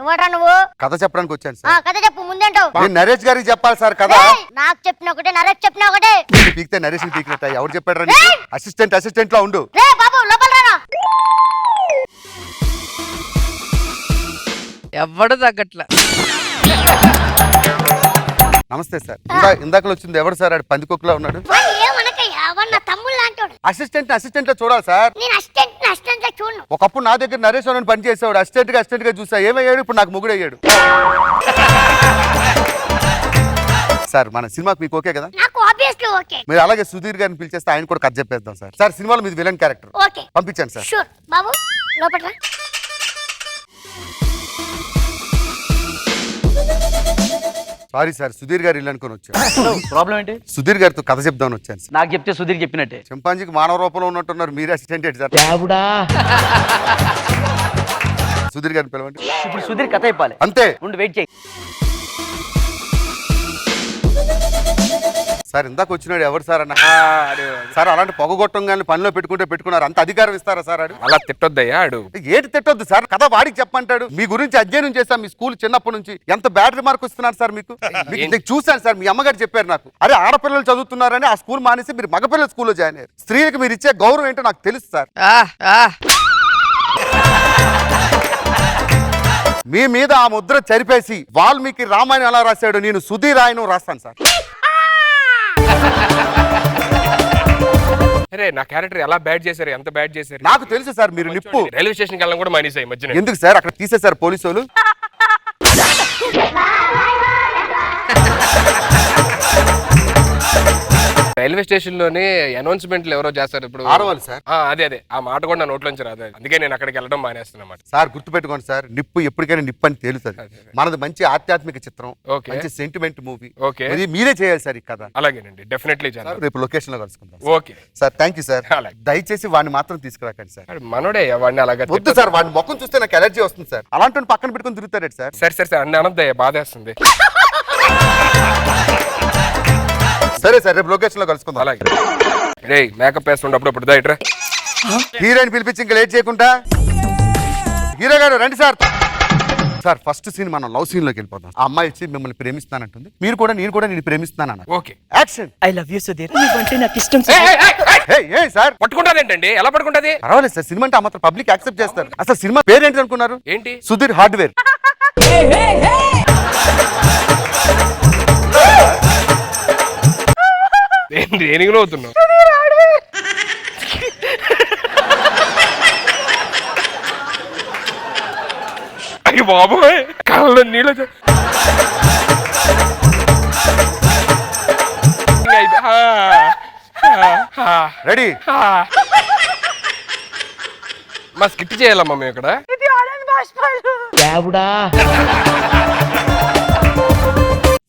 ఎవరా నువ్వు? కథ చెప్పడానికి వచ్చాను సార్. కథ చెప్పు, ముందేంటావు? నేను నరేష్ గారికి చెప్పాలి సార్ కథ. నాకు చెప్పిన ఒకటే, నరేష్ చెప్పిన ఒకటే. పీకితే నరేష్ పీకినట్ట. ఎవరు చెప్పాడు? అసిస్టెంట్ లో ఉండు. రే బాబు లోపల రారా. ఎవడు తగ్గట్ల. నమస్తే సార్. ఇందాకలో వచ్చింది ఎవరు సార్? ఆడు పందికొక్కులా ఉన్నాడు. అసిస్టెంట్ లో చూడాలి సార్. ఒకప్పుడు నా దగ్గర నరేష్ అని పని చేసేవాడు. అసిస్టెంట్ గా చూసా. ఏమయ్యాడు? ఇప్పుడు నాకు మొగుడు అయ్యాడు. సార్ మన సినిమాకి మీకు ఓకే కదా? మీరు అలాగే సుధీర్ గారిని పిలిచేస్తే ఆయన కూడా కథ చెప్పేద్దాం సార్. సార్ సినిమాలో మీది విలన్ క్యారెక్టర్ పంపించండి సార్. బాబు లోపల. సారీ సార్, సుధీర్ గారు ఇల్లు అనుకుని వచ్చాను. ప్రాబ్లం ఏంటి? సుధీర్ గారితో కథ చెప్దామని వచ్చాను సార్. నాకు చెప్తే సుధీర్ చెప్పినట్టే. చింపాంజీకి మానవ రూపంలో ఉన్నట్టున్నారు. మీరే అసిస్టెంట్ ఏంటి సార్? సుధీర్ గారిని పిలవండి. ఇప్పుడు సుధీర్ కథ చెప్పాలి అంతే. ఉండి వెయిట్ చేయి. సార్ ఇందాక వచ్చినాడు ఎవరు సార్ అన్న? సార్ అలాంటి పొగగొట్టంగానే పనిలో పెట్టుకున్నారు. అంత అధికారం ఇస్తారా సార్? అలా తిట్టొద్దయ్యా. ఆడు ఏంటి తిట్టొద్దు సార్? కథ వాడికి చెప్పంటాడు. మీ గురించి అధ్యయనం చేశాం. మీ స్కూల్ చిన్నప్పటి నుంచి ఎంత బ్యాడ్ రిమార్క్ వస్తున్నారు సార్ మీకు. నేను చూశాను సార్. మీ అమ్మగారు చెప్పారు నాకు. అరే ఆడపిల్లలు చదువుతున్నారని ఆ స్కూల్ మానేసి మీరు మగపిల్లల స్కూల్లో జాయిన్ అయ్యారు. స్త్రీలకు మీరు ఇచ్చే గౌరవం ఏంటో నాకు తెలుసు సార్. మీ మీద ఆ ముద్ర చరిపేసి వాల్మీకి రామాయణం ఎలా రాశాడు నేను సుధీర్ రాయను రాస్తాను సార్. అరే నా క్యారెక్టర్ ఎలా బ్యాడ్ చేశారు, ఎంత బ్యాడ్ చేశారు నాకు తెలుసు సార్. మీరు నిప్పు. రైల్వే స్టేషన్కి వెళ్ళడం కూడా మానేసాయి మధ్యన. ఎందుకు సార్? అక్కడ తీసేశారు పోలీసు వాళ్ళు. రైల్వే స్టేషన్ లోనే అనౌన్స్మెంట్లు ఎవరో చేస్తారు ఇప్పుడు. ఆడవాళ్ళు సార్. అదే ఆ మాట కూడా నా నోట్లోంచి రాదు. అందుకే నేను అక్కడికి వెళ్ళడం మానేస్తున్నమాట. సార్ గుర్తుపెట్టుకోండి సార్, నిప్పు ఎప్పటికైనా నిప్పు అని తేలుతుంది. మనది మంచి ఆధ్యాత్మిక చిత్రం, మంచి సెంటిమెంట్ మూవీ. ఇది మీరే చేయాలి సార్ ఈ కథ. అలాగేనండి, డెఫినెట్లీ చేయాలి. రేపు లొకేషన్ లో కలుసుకుందాం. Okay sir, thank you sir. దయచేసి వాడిని మాత్రం తీసుకురాకండి సార్. మనోడే వాడిని అలాగే వద్దు సార్. వాడిని ముఖం చూస్తే నాకు ఎలర్జీ వస్తుంది సార్. అలాంటి పక్కన పెట్టుకుని తిరుగుతాడు సార్. సరే అన్ని అనద్దయ్యా, బాధేస్తుంది. సరే సార్, రేపు లొకేషన్ లో కలుసుకుందాం. అలాగే రే మేకప్ వేస్తుండప్పుడు అప్పుడు దాయిట్రా. హీరోయిన్ పిలిపించి ఇంకా లేట్ చేయకుండా. హీరో గారు రండి సార్. సార్ ఫస్ట్ సీన్ మనం లవ్ సీన్ లోకి వెళ్ళిపోతాం. ఆ అమ్మాయి వచ్చి మిమ్మల్ని ప్రేమిస్తానంటుంది. నేను కూడా నేను ప్రేమిస్తాను. Okay action. I love you Sudheer. నువ్వంటే నాకు ఇష్టం. సార్ పట్టుకుంటాదేంటండి? ఎలా పట్టుకుంటది? పర్వాలేదు సార్. సినిమా అంటే ఆ మాత్రం పబ్లిక్ యాక్సెప్ట్ చేస్తారు. అసలు సినిమా పేరు ఏంటి అనుకున్నారు? ఏంటి? సుధీర్ హార్డ్వేర్. దేనికి నవ్వుతున్నావు? అయ్యి బాబోయ్, కళ్ళలో నీళ్ళు. రెడీ. మా స్కిట్ చేయాలమ్మా మేము ఇక్కడ.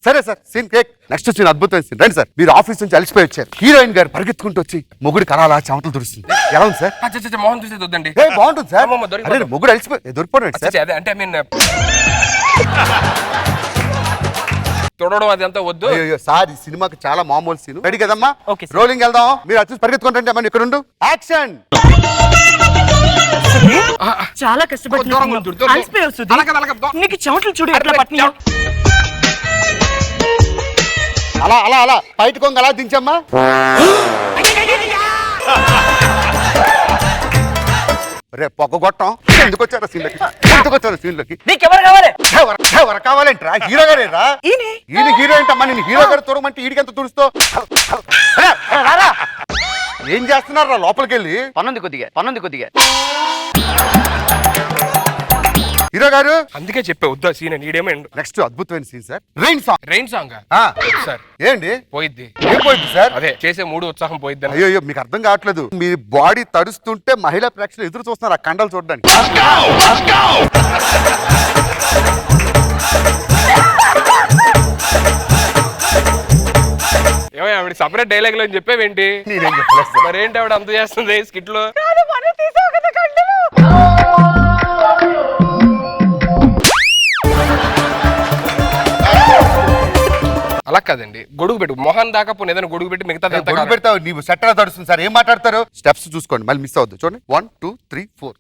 సరే sir scene cake next scene అద్భుతమైన సీన్ రండి సార్ మీరు ఆఫీస్ నుంచి అలసిపోయి వచ్చారు హీరోయిన్ గారు పరిగెత్తుకుంటూ వచ్చి మొగుడు కరాలా చెమటలు దురుస్తుంది ఎలా ఉంది సార్ మొహం చూసి వద్దండి బాగుంటుంది సార్ అమ్మమ్మ, దొరికిపోతాం. అరే మొగుడు అలసిపోయి దొరికిపోయాడు సార్ అదే అంటే మీన్ తొడవడం అది అంతా వద్దు. అయ్యో సార్ ఈ సినిమాకి చాలా మామూలు సీన్ రెడీ కదమ్మా ఓకే సార్. రోలింగ్ వెళ్దాం మీరు వచ్చి పరిగెత్తుకుంటే అమ్మా ఇక్కడ ఉండు యాక్షన్ చాలా కష్టపడి దూరం ఉండు, దూరం. అలాగే, అలాగే, దూరం. నీకు చెమటలు చూడు ఎట్లా పట్టినాయో. అలా అలా అలా బయట కొంగ అలా దించమ్మా రే పొగ కొట్టం ఎందుకు వచ్చారా సీన్లకి ఎందుకు వచ్చారు సీన్లకి నీకెవరు కావాలి? ఎవరు కావాలంటరా హీరో గారేరా ఈయన హీరో ఏంటమ్మా నేను హీరో గారు తుడమంటే ఈడికి ఎంత తుడుస్తో ఏం చేస్తున్నారా లోపలికి వెళ్ళి పనుంది కొద్దిగా హీరో గారు అందుకే చెప్పే వద్దా సీన్ నీడేమో నెక్స్ట్ అద్భుతమైన scene sir rain song rain song sir ఏంటి పోయిద్ది ఏం పోయింది సార్ అదే చేసే మూడు ఉత్సాహం పోయిద్ది అయ్యో మీకు అర్థం కావట్లేదు మీ బాడీ తడుస్తుంటే మహిళా ప్రేక్షకులు ఎదురు చూస్తున్నారు ఆ కండలు చూడడానికి ఏమో ఆవిడ సపరేట్ డైలాగ్ లో చెప్పేవేంటి నేనేం చెప్పలేదు సార్. మరి ఏంటి ఆవిడ అంత చేస్తుంది స్కిట్ లో అలా కాదండి గొడుగు పెట్టు మొహన్ దాకా పోనీ ఏదైనా గొడుగు పెట్టి మిగతా గొడుగు పెడతావు నీవు సెట్ తడుస్తుంది సార్ ఏం మాట్లాడతారు స్టెప్స్ చూసుకోండి మళ్ళీ మిస్ అవద్దు చూడండి 1 2 3 4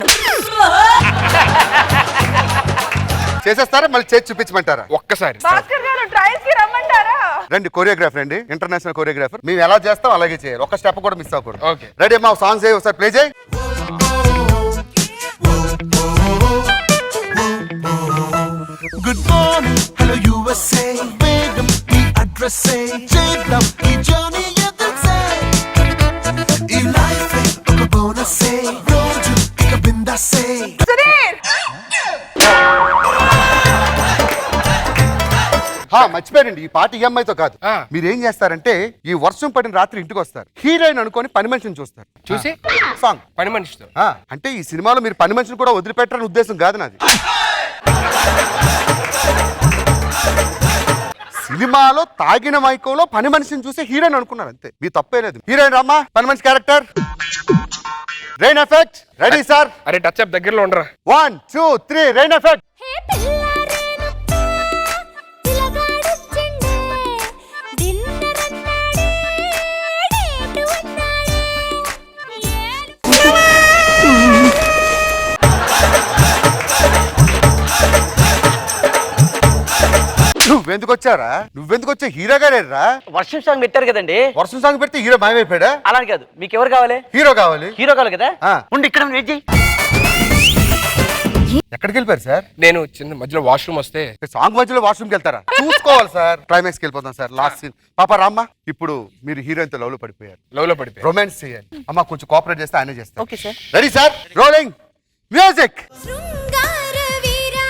చేసేస్తారా మళ్ళీ చేసి చూపించమంటారా ఒక్కసారి భాస్కర్ గారు ట్రయల్స్ కి రమ్మంటారా? రండి కొరియోగ్రాఫర్ అండి ఇంటర్నేషనల్ కొరియోగ్రాఫర్ మేము ఎలా చేస్తాం అలాగే చేయాలి ఒక్క స్టెప్ కూడా మిస్ అవ్వకూడదు ఓకే రెడీ అమ్మా సాంగ్స్ ఏ ఒకసారి ప్లే చేయి గుడ్ మార్నింగ్ హలో యుఎస్ఏ వేగం ఈ అడ్రస్ చేద్దాం ఈ జర్నీ ఎదుర్సే ఈ లైఫ్ ఒక బోనస్ రోజు ఇక బిందాసే సుధీర్ మర్చిపోయారండి ఈ పాట ఈఎంఐతో కాదు ఆ. మీరు ఏం చేస్తారంటే ఈ వర్షం పడిన రాత్రి ఇంటికి వస్తారు హీరోయిన్ అనుకొని పని మనిషిని చూస్తారు చూసి సాంగ్ పని మనిషితో అంటే ఈ సినిమాలో మీరు పని మనిషిని కూడా వదిలిపెట్టారని ఉద్దేశం కాదు నాది సినిమాలో తాగిన మైకంలో పని మనిషిని చూసి హీరోయిన్ అనుకున్నారు అంతే మీ తప్పే లేదు హీరోయిన్ రామ్మా పని మనిషి character rain effect ready sir అరే టచ్ అప్ దగ్గరలో ఉండరా 1 2 3 రెయిన్ ఎఫెక్ట్ హే పిల్లారేనప్పా పిలగాడొచ్చిండే డిన్నర్ అన్నాడే డేట్ అన్నాడే నువ్వెందుకు వచ్చారా నువ్వెందుకు వచ్చా హీరో గారేరా వర్షం సాంగ్ పెట్టారు కదండి. వర్షం సాంగ్ పెడితే హీరో మాయమైపోయాడా అలా కాదు మీకు ఎవరు కావాలి? హీరో కావాలి హీరో కావాలి కదా ఆ. ఉండి ఇక్కడ వెయిట్ చేయి. ఎక్కడికి వెళ్ళిపోయారు సార్ నేను చిన్న మధ్యలో వాష్రూమ్ వస్తే సాంగ్ మధ్యలో వాష్రూమ్కి వెళ్తారా చూసుకోవాలి సార్ క్లైమాక్స్కి వెళ్ళిపోతాం సార్ లాస్ట్ సీన్ పాప రామ్మా ఇప్పుడు మీరు హీరోయిన్ తో లవ్ లో పడిపోయారు లవ్ లో పడిపోయి రొమాన్స్ చేయాలి అమ్మా కొంచెం కోఆపరేట్ చేస్తే ఆయన చేస్తారు okay sir. Ready sir rolling music శృంగార వీరా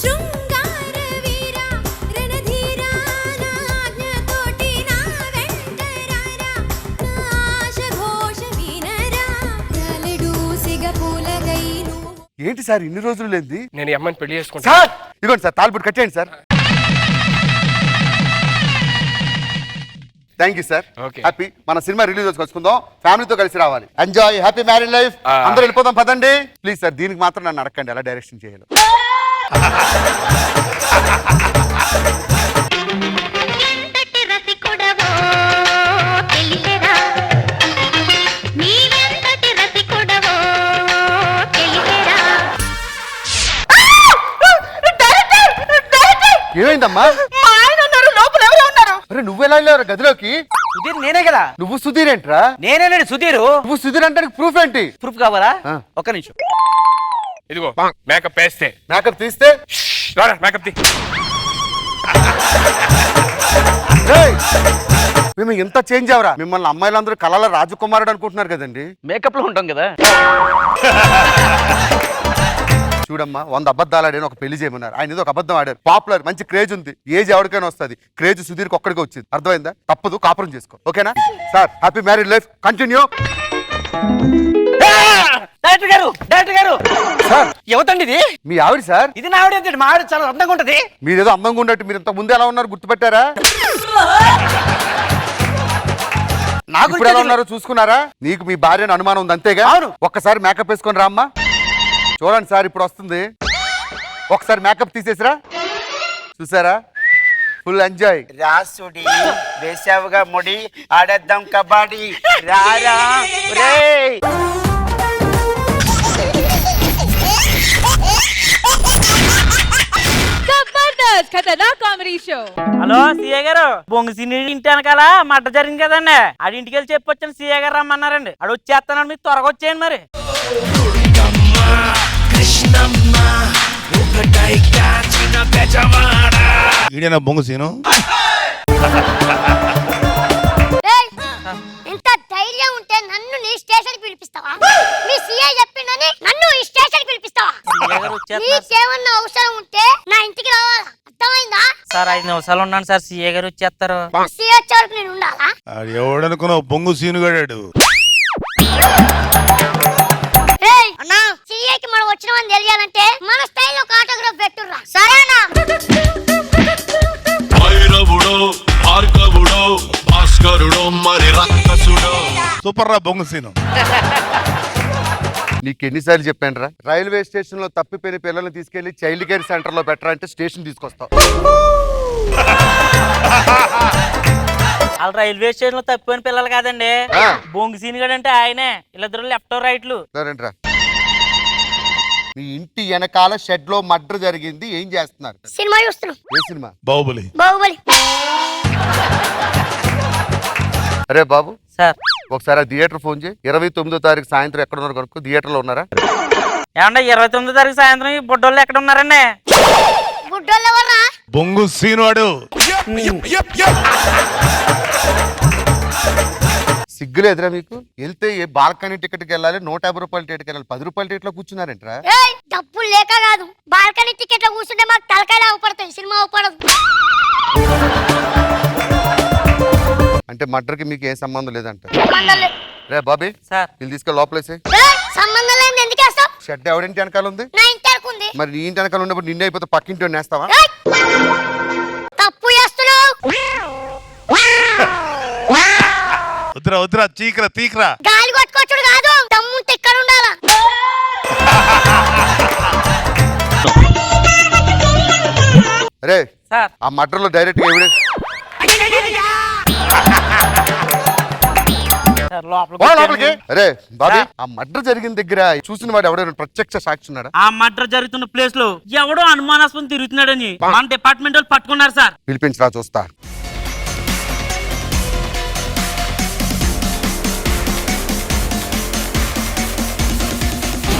శృంగార వీరా రణధీరా నా ఆజ్ఞతోటి నా వెంట రారా నా ఆశ ఘోష వినరా నలుడు సిగ పూలగైను ఏంటి సార్ ఇన్ని రోజులు లేంది నేను ఈ అమ్మాయిని పెళ్లి చేసుకుంటా సార్ ఇదిగోండి సార్ తాల్బుట్ కట్టేయండి sir thank you sir Okay. Happy మన సినిమా రిలీజ్ వచ్చుకుందాం ఫ్యామిలీతో కలిసి రావాలి ఎంజాయ్ హ్యాపీ మ్యారీడ్ లైఫ్ అందరూ వెళ్ళిపోదాం పదండి ప్లీజ్ సార్ దీనికి మాత్రం నన్ను అడగండి ఎలా డైరెక్షన్ చేయాలి ఎంతటి రసికుడవో తెలిసెరా నీవెంతటి రసికుడవో తెలిసెరా ఏమైందమ్మా మా ఆయన ఉన్నారు లోపల ఎవరు ఉన్నారు? అరే నువ్వెలా వెళ్ళావు గదిలోకి సుధీర్ నేనే కదా. నువ్వు సుధీర్ ఏంట్రా నేనే సుధీరు. నువ్వు సుధీర్ అంటే ప్రూఫ్ ఏంటి ప్రూఫ్ కావాలా? ఆ. ఒక్క నిమిషం. ఇదిగో మేకప్ వేస్తే మేకప్ తీస్తే రారా మేకప్ తీ ఏయ్! మేము ఎంత చేంజ్ అవరా మిమ్మల్ని అమ్మాయిలందరూ కళల రాజకుమారుడు అనుకుంటున్నారు కదండి మేకప్ లో ఉంటాం కదా. చూడమ్మా 100 అబద్ధాలు ఆడాను ఒక పెళ్లి చేయమన్నారు ఆయన ఏదో ఒక అబద్ధం ఆడారు పాపులర్ మంచి క్రేజ్ ఉంది ఏజ్ ఎవరికైనా వస్తుంది క్రేజ్ సుధీర్కి ఒక్కడికి వచ్చింది అర్థమైందా తప్పదు కాపురం చేసుకో ఓకేనా sir happy married life continue director గారు డైరెక్టర్ గారు సార్ యువతండి ఇది. మీ ఆవిడ సార్. ఇది నా ఆవిడ ఏంటండి? మా ఆవిడ చాలా అందంగా ఉంటది. మీరేదో అందంగా ఉన్నట్టు మీరు ఇంత ముందు ఎలా ఉన్నారు గుర్తుపెట్టారా? నాకు ఇప్పుడు ఎలా ఉన్నారో చూసుకున్నారా? నీకు మీ భార్యను అనుమానం ఉంది అంతేగా? అవును. ఒక్కసారి మేకప్ వేసుకొని రామ్మా. చూడండి సార్ ఇప్పుడు వస్తుంది. ఒకసారి మేకప్ తీసేసిరా. చూసారా? Full enjoy. రాసుడి వేసావుగా ముడి ఆడేద్దాం కబడ్డీ రారా రేయ్. Comedy show. హలో సీఏ గారు, బొంగు సినీ ఇంటి వెనకాల మడ్డ జరిగింది కదండి, ఆడి ఇంటికి వెళ్ళి చెప్పొచ్చాను, సీఏ గారు రమ్మన్నారండి. ఆడు వచ్చేస్తానండి, మీరు త్వరగా వచ్చేయండి. మరి ఈడేనా బొంగు సీను? ఏయ్, ఇంత ధైర్యం ఉంటే నన్ను నీ స్టేషన్ పిలిపిస్తావా? మీ సీఐ చెప్పిందని నన్ను ఈ స్టేషన్ పిలిపిస్తావా? నీకేమన్నా అవసరం ఉంటే నా ఇంటికి రావాలా, అర్థమైందా? సార్ 5 నిమిషాలు ఉన్నాను సార్, సీఏ గారు వచ్చేస్తారు. సీఐ వచ్చే వరకు నేను ఉండాలా? ఆడు ఎవడనుకున్నావు బొంగు సీను గడాడు. ఏయ్ అన్నా, సీఐకి మనం వచ్చినామని తెలియాలంటే మన స్టైల్లో ఒక ఆటోగ్రాఫ్ పెట్టుర్రా, సరేనా? సూపర్ రా బొంగు సీను. నీకు ఎన్నిసార్లు చెప్పాను రా, రైల్వే స్టేషన్ లో తప్పిపోయిన పిల్లల్ని తీసుకెళ్లి చైల్డ్ కేర్ సెంటర్ లో బెటర్ అంటే స్టేషన్ తీసుకొస్తావు. వాళ్ళు రైల్వే స్టేషన్ లో తప్పిపోయిన పిల్లలు కాదండి, బొంగు సీన్ గడు అంటే ఆయనే. వీళ్ళిద్దరు లెఫ్ట్ రైట్లు. సరేంట్రా. మీ ఇంటి వెనకాల షెడ్ లో మర్డర్ జరిగింది, ఏం చేస్తున్నారు? సినిమా చూస్తున్నాం. ఏ సినిమా? బాహుబలి. బాహుబలి. అరే బాబు సార్, ఒకసారి థియేటర్ ఫోన్ చేయి. 29వ తారీఖు సాయంత్రం ఎక్కడ ఉన్నారు కనుక్కో. థియేటర్ లో ఉన్నారా? ఏమంటే 29వ తారీఖు సాయంత్రం ఈ బుడ్డోళ్ళు ఎక్కడ ఉన్నారండి? బుడ్డోళ్ళు ఎవర్రా? బొంగు సీను వాడు. సిగ్గులు ఎదురా మీకు? వెళ్తే ఏ బాల్కనీ టికెట్కి వెళ్ళాలి, 150 రూపాయల టికెట్కి వెళ్ళాలి, 10 రూపాయల టికెట్ లో కూర్చున్నారేంట్రా? ఏయ్, డబ్బులు లేక కాదు, బాల్కనీ టికెట్ లో కూర్చుంటే మాకు తలకాయలు అవపడతాయి, సినిమా అవపడదు. అంటే మర్డర్ కి మీకు ఏ సంబంధం లేదంట? సంబంధం లేదు. రే బాబీ సార్, వీళ్ళు తీసుకెళ్ళి లోపలేసి. ఏయ్, సంబంధం లేదు, ఎందుకు వేస్తావు? షెడ్ ఎవడింటి వెనకాల ఉంది? నా ఇంటి వరకు ఉంది. మరి నీ ఇంటి వెనకాల ఉన్నప్పుడు నిన్నే అయిపోతే పక్కింటి నేస్తావా? ఏయ్, తప్పు చేస్తున్నావు. వద్దురా వద్దురా, చీకరా తీకరా. గాలి కొట్టుకోవచ్చుడు కాదు, దమ్ముంటే ఇక్కడ ఉండాలా. అరే సార్, ఆ మర్డర్ లో డైరెక్ట్ గా ఎవిడెన్స్ లోపలికి. అరే బాబీ, ఆ మర్డర్ జరిగిన దగ్గర చూసిన వాడు ఎవడో ప్రత్యక్ష సాక్షి ఉన్నాడా? ఆ మర్డర్ జరుగుతున్న ప్లేస్ లో ఎవడో అనుమానాస్పదం తిరుగుతున్నాడని మన డిపార్ట్మెంట్ వాళ్ళు పట్టుకున్నారు సార్. పిలిపించరా చూస్తా.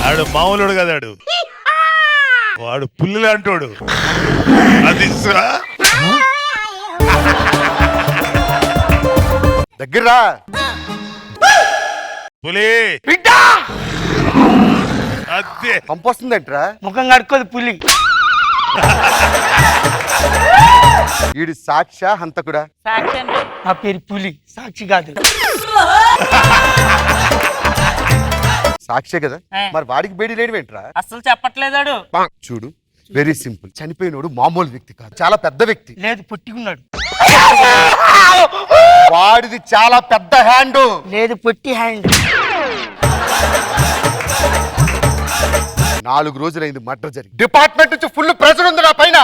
ఆడు మామూలుడు కదాడు, వాడు పుల్లి లాంటోడు. అది దగ్గర పులి. అదే పంపొస్తుందంట్రా. ముఖం కడుక్కోదు పులి. వీడి సాక్ష హంతకుడా? సాక్షి అండి. నా పేరు పులి, సాక్షి కాదు. సాక్షే కదా, మరి వాడికి బేడి లేనివేంట్రా? అసలు చెప్పట్లేదాడు. చూడు, వెరీ సింపుల్. చనిపోయినోడు మామూలు వ్యక్తి కాదు, చాలా పెద్ద వ్యక్తి. లేదు, పొట్టికున్నాడు. వాడిది చాలా పెద్ద హ్యాండ్. లేదు, పొట్టి హ్యాండ్. 4 రోజులైంది మర్డర్ జరిగి. డిపార్ట్మెంట్ నుంచి ఫుల్ ప్రెషర్ ఉంది నా పైన.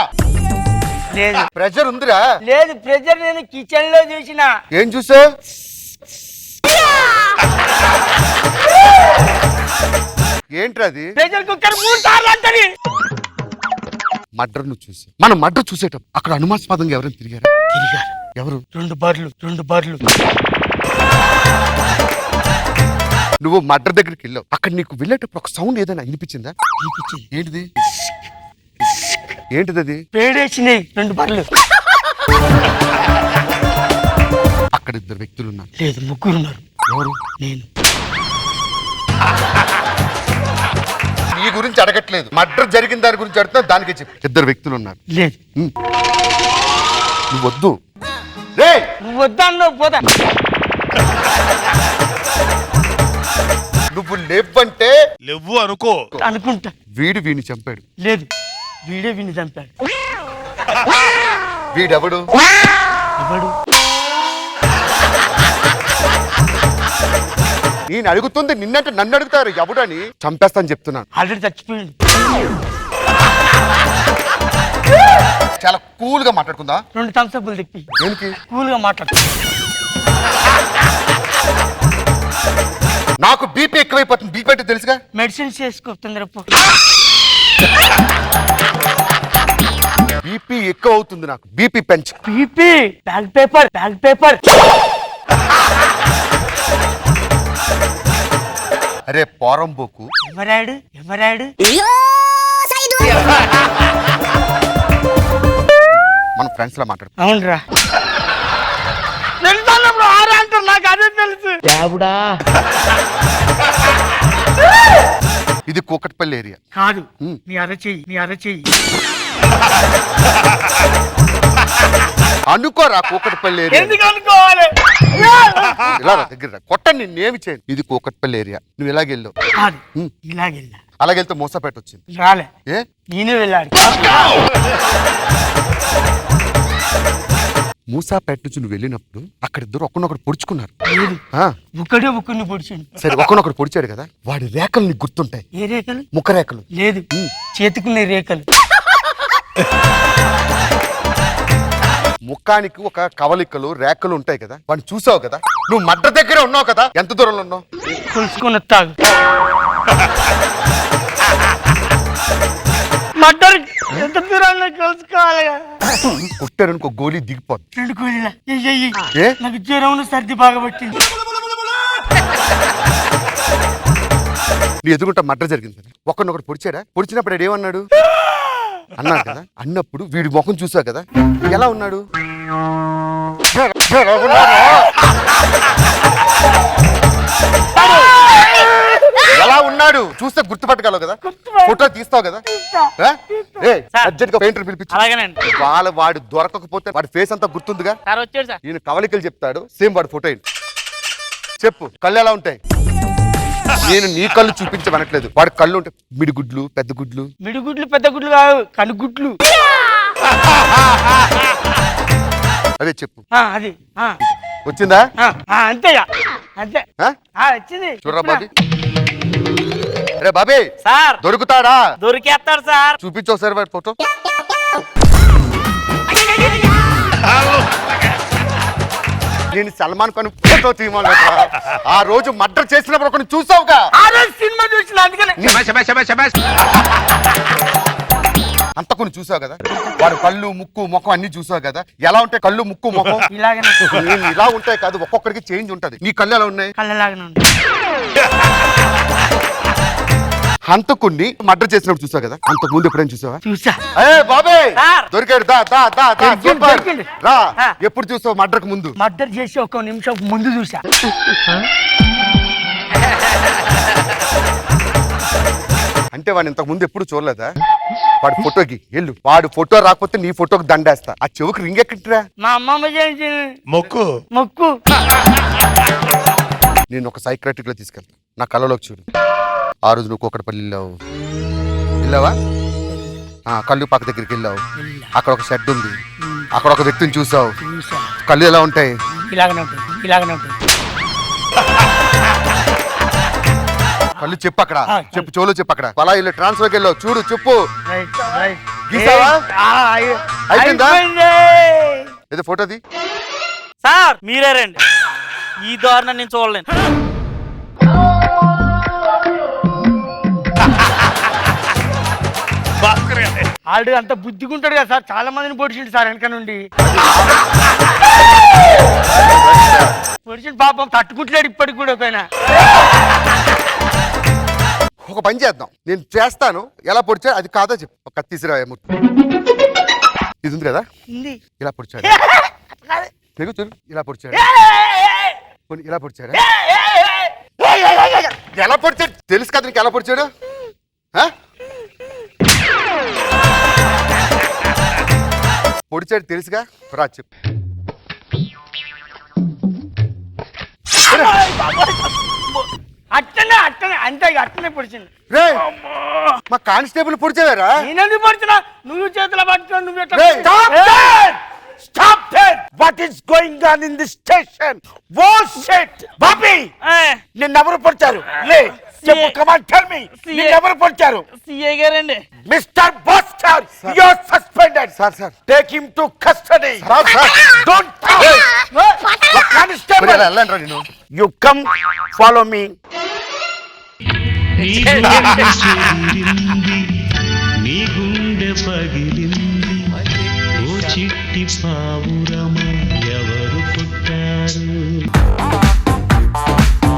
లేదు, ప్రెషర్ ఉందిరా. లేదు, ప్రెజర్ నేను కిచెన్ లో చూసిన. ఏం చూసావు? ఏంట్రా అది? ప్రెజర్ కుక్కర్ 3 సార్లు అంటది. మర్డర్ ను చూసి మనం మర్డర్ చూసేటప్పుడు అక్కడ అనుమానాస్పదంగా ఎవరైనా తిరిగారు? ఎవరు? 2 బర్లు. నువ్వు మర్డర్ దగ్గరికి వెళ్ళావు, అక్కడ నీకు వెళ్ళేటప్పుడు ఒక సౌండ్ ఏదైనా వినిపించిందా? వినిపించింది. ఏంటిది? ఏంటిది అది? పేడేసినాయి 2 బర్లు. అక్కడ 2 వ్యక్తులు ఉన్నారు. లేదు, 3 ఉన్నారు. ఎవరు? నేను. నీ గురించి అడగట్లేదు, మర్డర్ జరిగిన దాని గురించి అడుగుతున్నా, దానికే చెప్పు. 2 వ్యక్తులు ఉన్నారు. లేదు, నువ్వు వద్దు. నువ్వు వద్దాను, పోతా. నువ్వు లేవంటే లేవు అనుకో. అనుకుంటా. వీడిని చంపాడు. లేదు, వీడే విని చంపాడు. వీడెవడు? ఎవడు? నేను అడుగుతుంది నిన్నంటే నన్ను అడుగుతారు ఎవడని. చంపేస్తాను చెప్తున్నాను. ఆల్రెడీ చచ్చిపోయింది. చాలా కూల్ గా మాట్లాడుకుందా? 2 థమ్స్అప్లు తిప్పి దేనికి? కూల్ గా మాట్లాడు. నాకు బీపీ ఎక్కువైపోతుంది. బీపీ అంటే తెలుసుగా. మెడిసిన్స్ చేసుకో తొందరపో. బీపీ ఎక్కువ అవుతుంది నాకు. బీపీ పెంచు. BP bag paper, bag paper. అరే పోరంబోకు. ఎవరాడు? ఎవరాడు? మన ఫ్రెండ్స్ లా మాట్లాడు. అవునరా, అంటారు నాకు అదే తెలుసు. ఇది కూకట్పల్లి ఏరియా కాదు. నీ అరచెయ్యి, నీ అరచెయ్యి. అనుకోరా కూకట్పల్లి ఏరియా. ఎందుకు అనుకోవాలి? ఇలా రా, దగ్గర రా. కొట్టని నిన్నేమి చేయను. ఇది కూకట్పల్లి ఏరియా. నువ్వు ఎలాగెళ్ళావు? కాదు, ఇలాగెళ్ళా. అలాగెళ్తే మోసపేట వచ్చింది. రాలే, ఏ నేనే వెళ్ళాడు. మూసాపేట నుంచి నువ్వు వెళ్ళినప్పుడు అక్కడ ఇద్దరు ఒకరినొకరు పొడుచుకున్నారు. ఒకడే ఒకరిని పొడిచాడు. సరే, ఒకరినొకరు పొడిచాడు కదా, వాడి రేఖలు నీకు గుర్తుంటాయి. ఏ రేఖలు? ముఖ రేఖలు. లేదు, చేతుకునే రేఖలు. ముఖానికి ఒక కవలికలు రేఖలు ఉంటాయి కదా, వాడిని చూసావు కదా. నువ్వు మడ్డ దగ్గర ఉన్నావు కదా. ఎంత దూరంలో ఉన్నావు? కొలుసుకొని తాగు. మడ్డర్ ఎంత దూరంలో కలుసుకోవాలి? కొట్టారనుకో గోలీ దిగిపోద్ది. 2 గోళీలా? ఏ? నాకు జ్వరం, సర్ది బాగా పట్టింది. నీ ఎదుగుంటా మడ్డ జరిగింది కదా. ఒకరినొకరు పొడిచాడా? పొడిచినప్పుడు వాడు ఏమన్నాడు? అన్నాడు కదా. అన్నప్పుడు వీడి ముఖం చూసావు కదా, ఎలా ఉన్నాడు? ఎలా ఉన్నాడు చూస్తే గుర్తుపట్టగలవు కదా. ఫోటో తీస్తావు కదా. అర్జెంట్ గా పెయింటర్ పిలిపించు. అలాగేనండి. వాడు దొరకకపోతే వాడి ఫేస్ అంతా గుర్తుందిగా. సార్ వచ్చాడు సార్. ఈయన కవలికలు చెప్తాడు. సేమ్ వాడు ఫోటో చెప్పు. కళ్ళు ఎలా ఉంటాయి? నేను నీ కళ్ళు చూపించమనట్లేదు. వాడి కళ్ళు ఉంటాయి. మిడిగుడ్లు, పెద్ద గుడ్లు. మిడిగుడ్లు, పెద్ద గుడ్లు కాదు, కనుగుడ్లు. అదే చెప్పు. అది వచ్చిందా? అంతేగా, అంతే. వచ్చింది. చూడరా బాబీ. అరే బాబీ సార్, దొరుకుతాడా? దొరికేస్తాడు సార్. చూపించు ఒకసారి వాడి ఫోటో. నేను సల్మాన్ ఖాన్ ఫోటో తీయమని ఆ రోజు మర్డర్ చేసినప్పుడు ఒకరిని చూసావుగా. సినిమా చూసిన అందుకనే అంత కొన్ని చూసావు కదా. వాడు కళ్ళు, ముక్కు, ముఖం అన్ని చూసావు కదా. ఎలా ఉంటాయి కళ్ళు, ముక్కు, ముఖం? నేను ఇలా ఉంటాయి కాదు, ఒక్కొక్కడికి చేంజ్ ఉంటది. నీ కళ్ళు ఎలా ఉన్నాయి? హంతకుణ్ణి మర్డర్ చేసినప్పుడు చూసావు కదా. అంతకు ముందు ఎప్పుడైనా చూసావా? చూసా. బాబే దొరికాడు. రా. ఎప్పుడు చూసావు మర్డర్కి ముందు? మర్డర్ చేసి 1 నిమిషం ముందు చూసా. అంటే వాడిని ఇంతకు ముందు ఎప్పుడు చూడలేదా? వాడి ఫోటోకి వెళ్ళు. వాడు ఫోటో రాకపోతే నీ ఫోటోకి దండేస్తా. ఆ చెవుకి రింగ్ ఎక్కట్రా? మా అమ్మమ్మ చేయించి మొక్కు. మొక్కు. నేను ఒక సైక్రాటిక్ లో తీసుకెళ్తా. నా కళ్ళలోకి చూడు. ఆ రోజు నువ్వు కూకట్పల్లి వెళ్ళావా? కళ్ళు పక్క దగ్గరికి వెళ్ళావు. అక్కడ ఒక షెడ్ ఉంది. అక్కడ ఒక వ్యక్తిని చూసావు. కళ్ళు ఎలా ఉంటాయి? ఇలాగనే ఉంటాయి, ఇలాగనే ఉంటాయి. కళ్ళు చెప్పు. అక్కడ చెప్పు, చెవులో చెప్పు. అక్కడ అలా ఇల్లు ట్రాన్స్ఫర్కి వెళ్ళావు. చూడు, చెప్పు. గీసావా? అయిపోయిందా? ఏదో ఫోటోది. సార్ మీరే రండి. ఈ దారుణం నేను చూడలేను. ఆల్రెడీ అంత బుద్ధిగుంటాడు కదా సార్. చాలా మందిని పొడిచిండు సార్ వెనక నుండి. పొడిచిండు పాపం, తట్టుకుంటలేడు ఇప్పటికి కూడా. ఒక పని చేద్దాం. నేను చేస్తాను. ఎలా పొడిచా అది కాదో చెప్పు. ఒక కత్తిసిరా. ఇది ఉంది కదా, ఇలా పొడిచాడు. ఇలా పొడిచాడు. ఇలా పొడిచాడు. ఎలా పొడిచాడు తెలుసు కదా నీకు. ఎలా పొడిచాడు? పొడిచాడు తెలుసుగా. రా చెప్పు. అట్టనే అంతే అట్టనే పొడిచింది. రే మా కానిస్టేబుల్ పొడిచేవారా? నేనెందుకు పొడిచినా? నువ్వు చేతిలో పట్టుకొని నువ్వు ఎట్లా? రేయ్! Stop there! What is going on in this station? Oh shit! Bobby! నిన్నెవరు పొడిచారు? లే చెప్పు, come on, tell me. నిన్నెవరు పొడిచారు? సిఐ గారండి. Mr. Buster, you're suspended. Sir Take him to custody. Don't talk. Constable, వెళ్ళండి నేను. you come, follow me. నీ గుండె చేరింది, నీ గుండె పగిలింది, ఓ చిట్టి పావురమ ఎవరు పుట్టారు?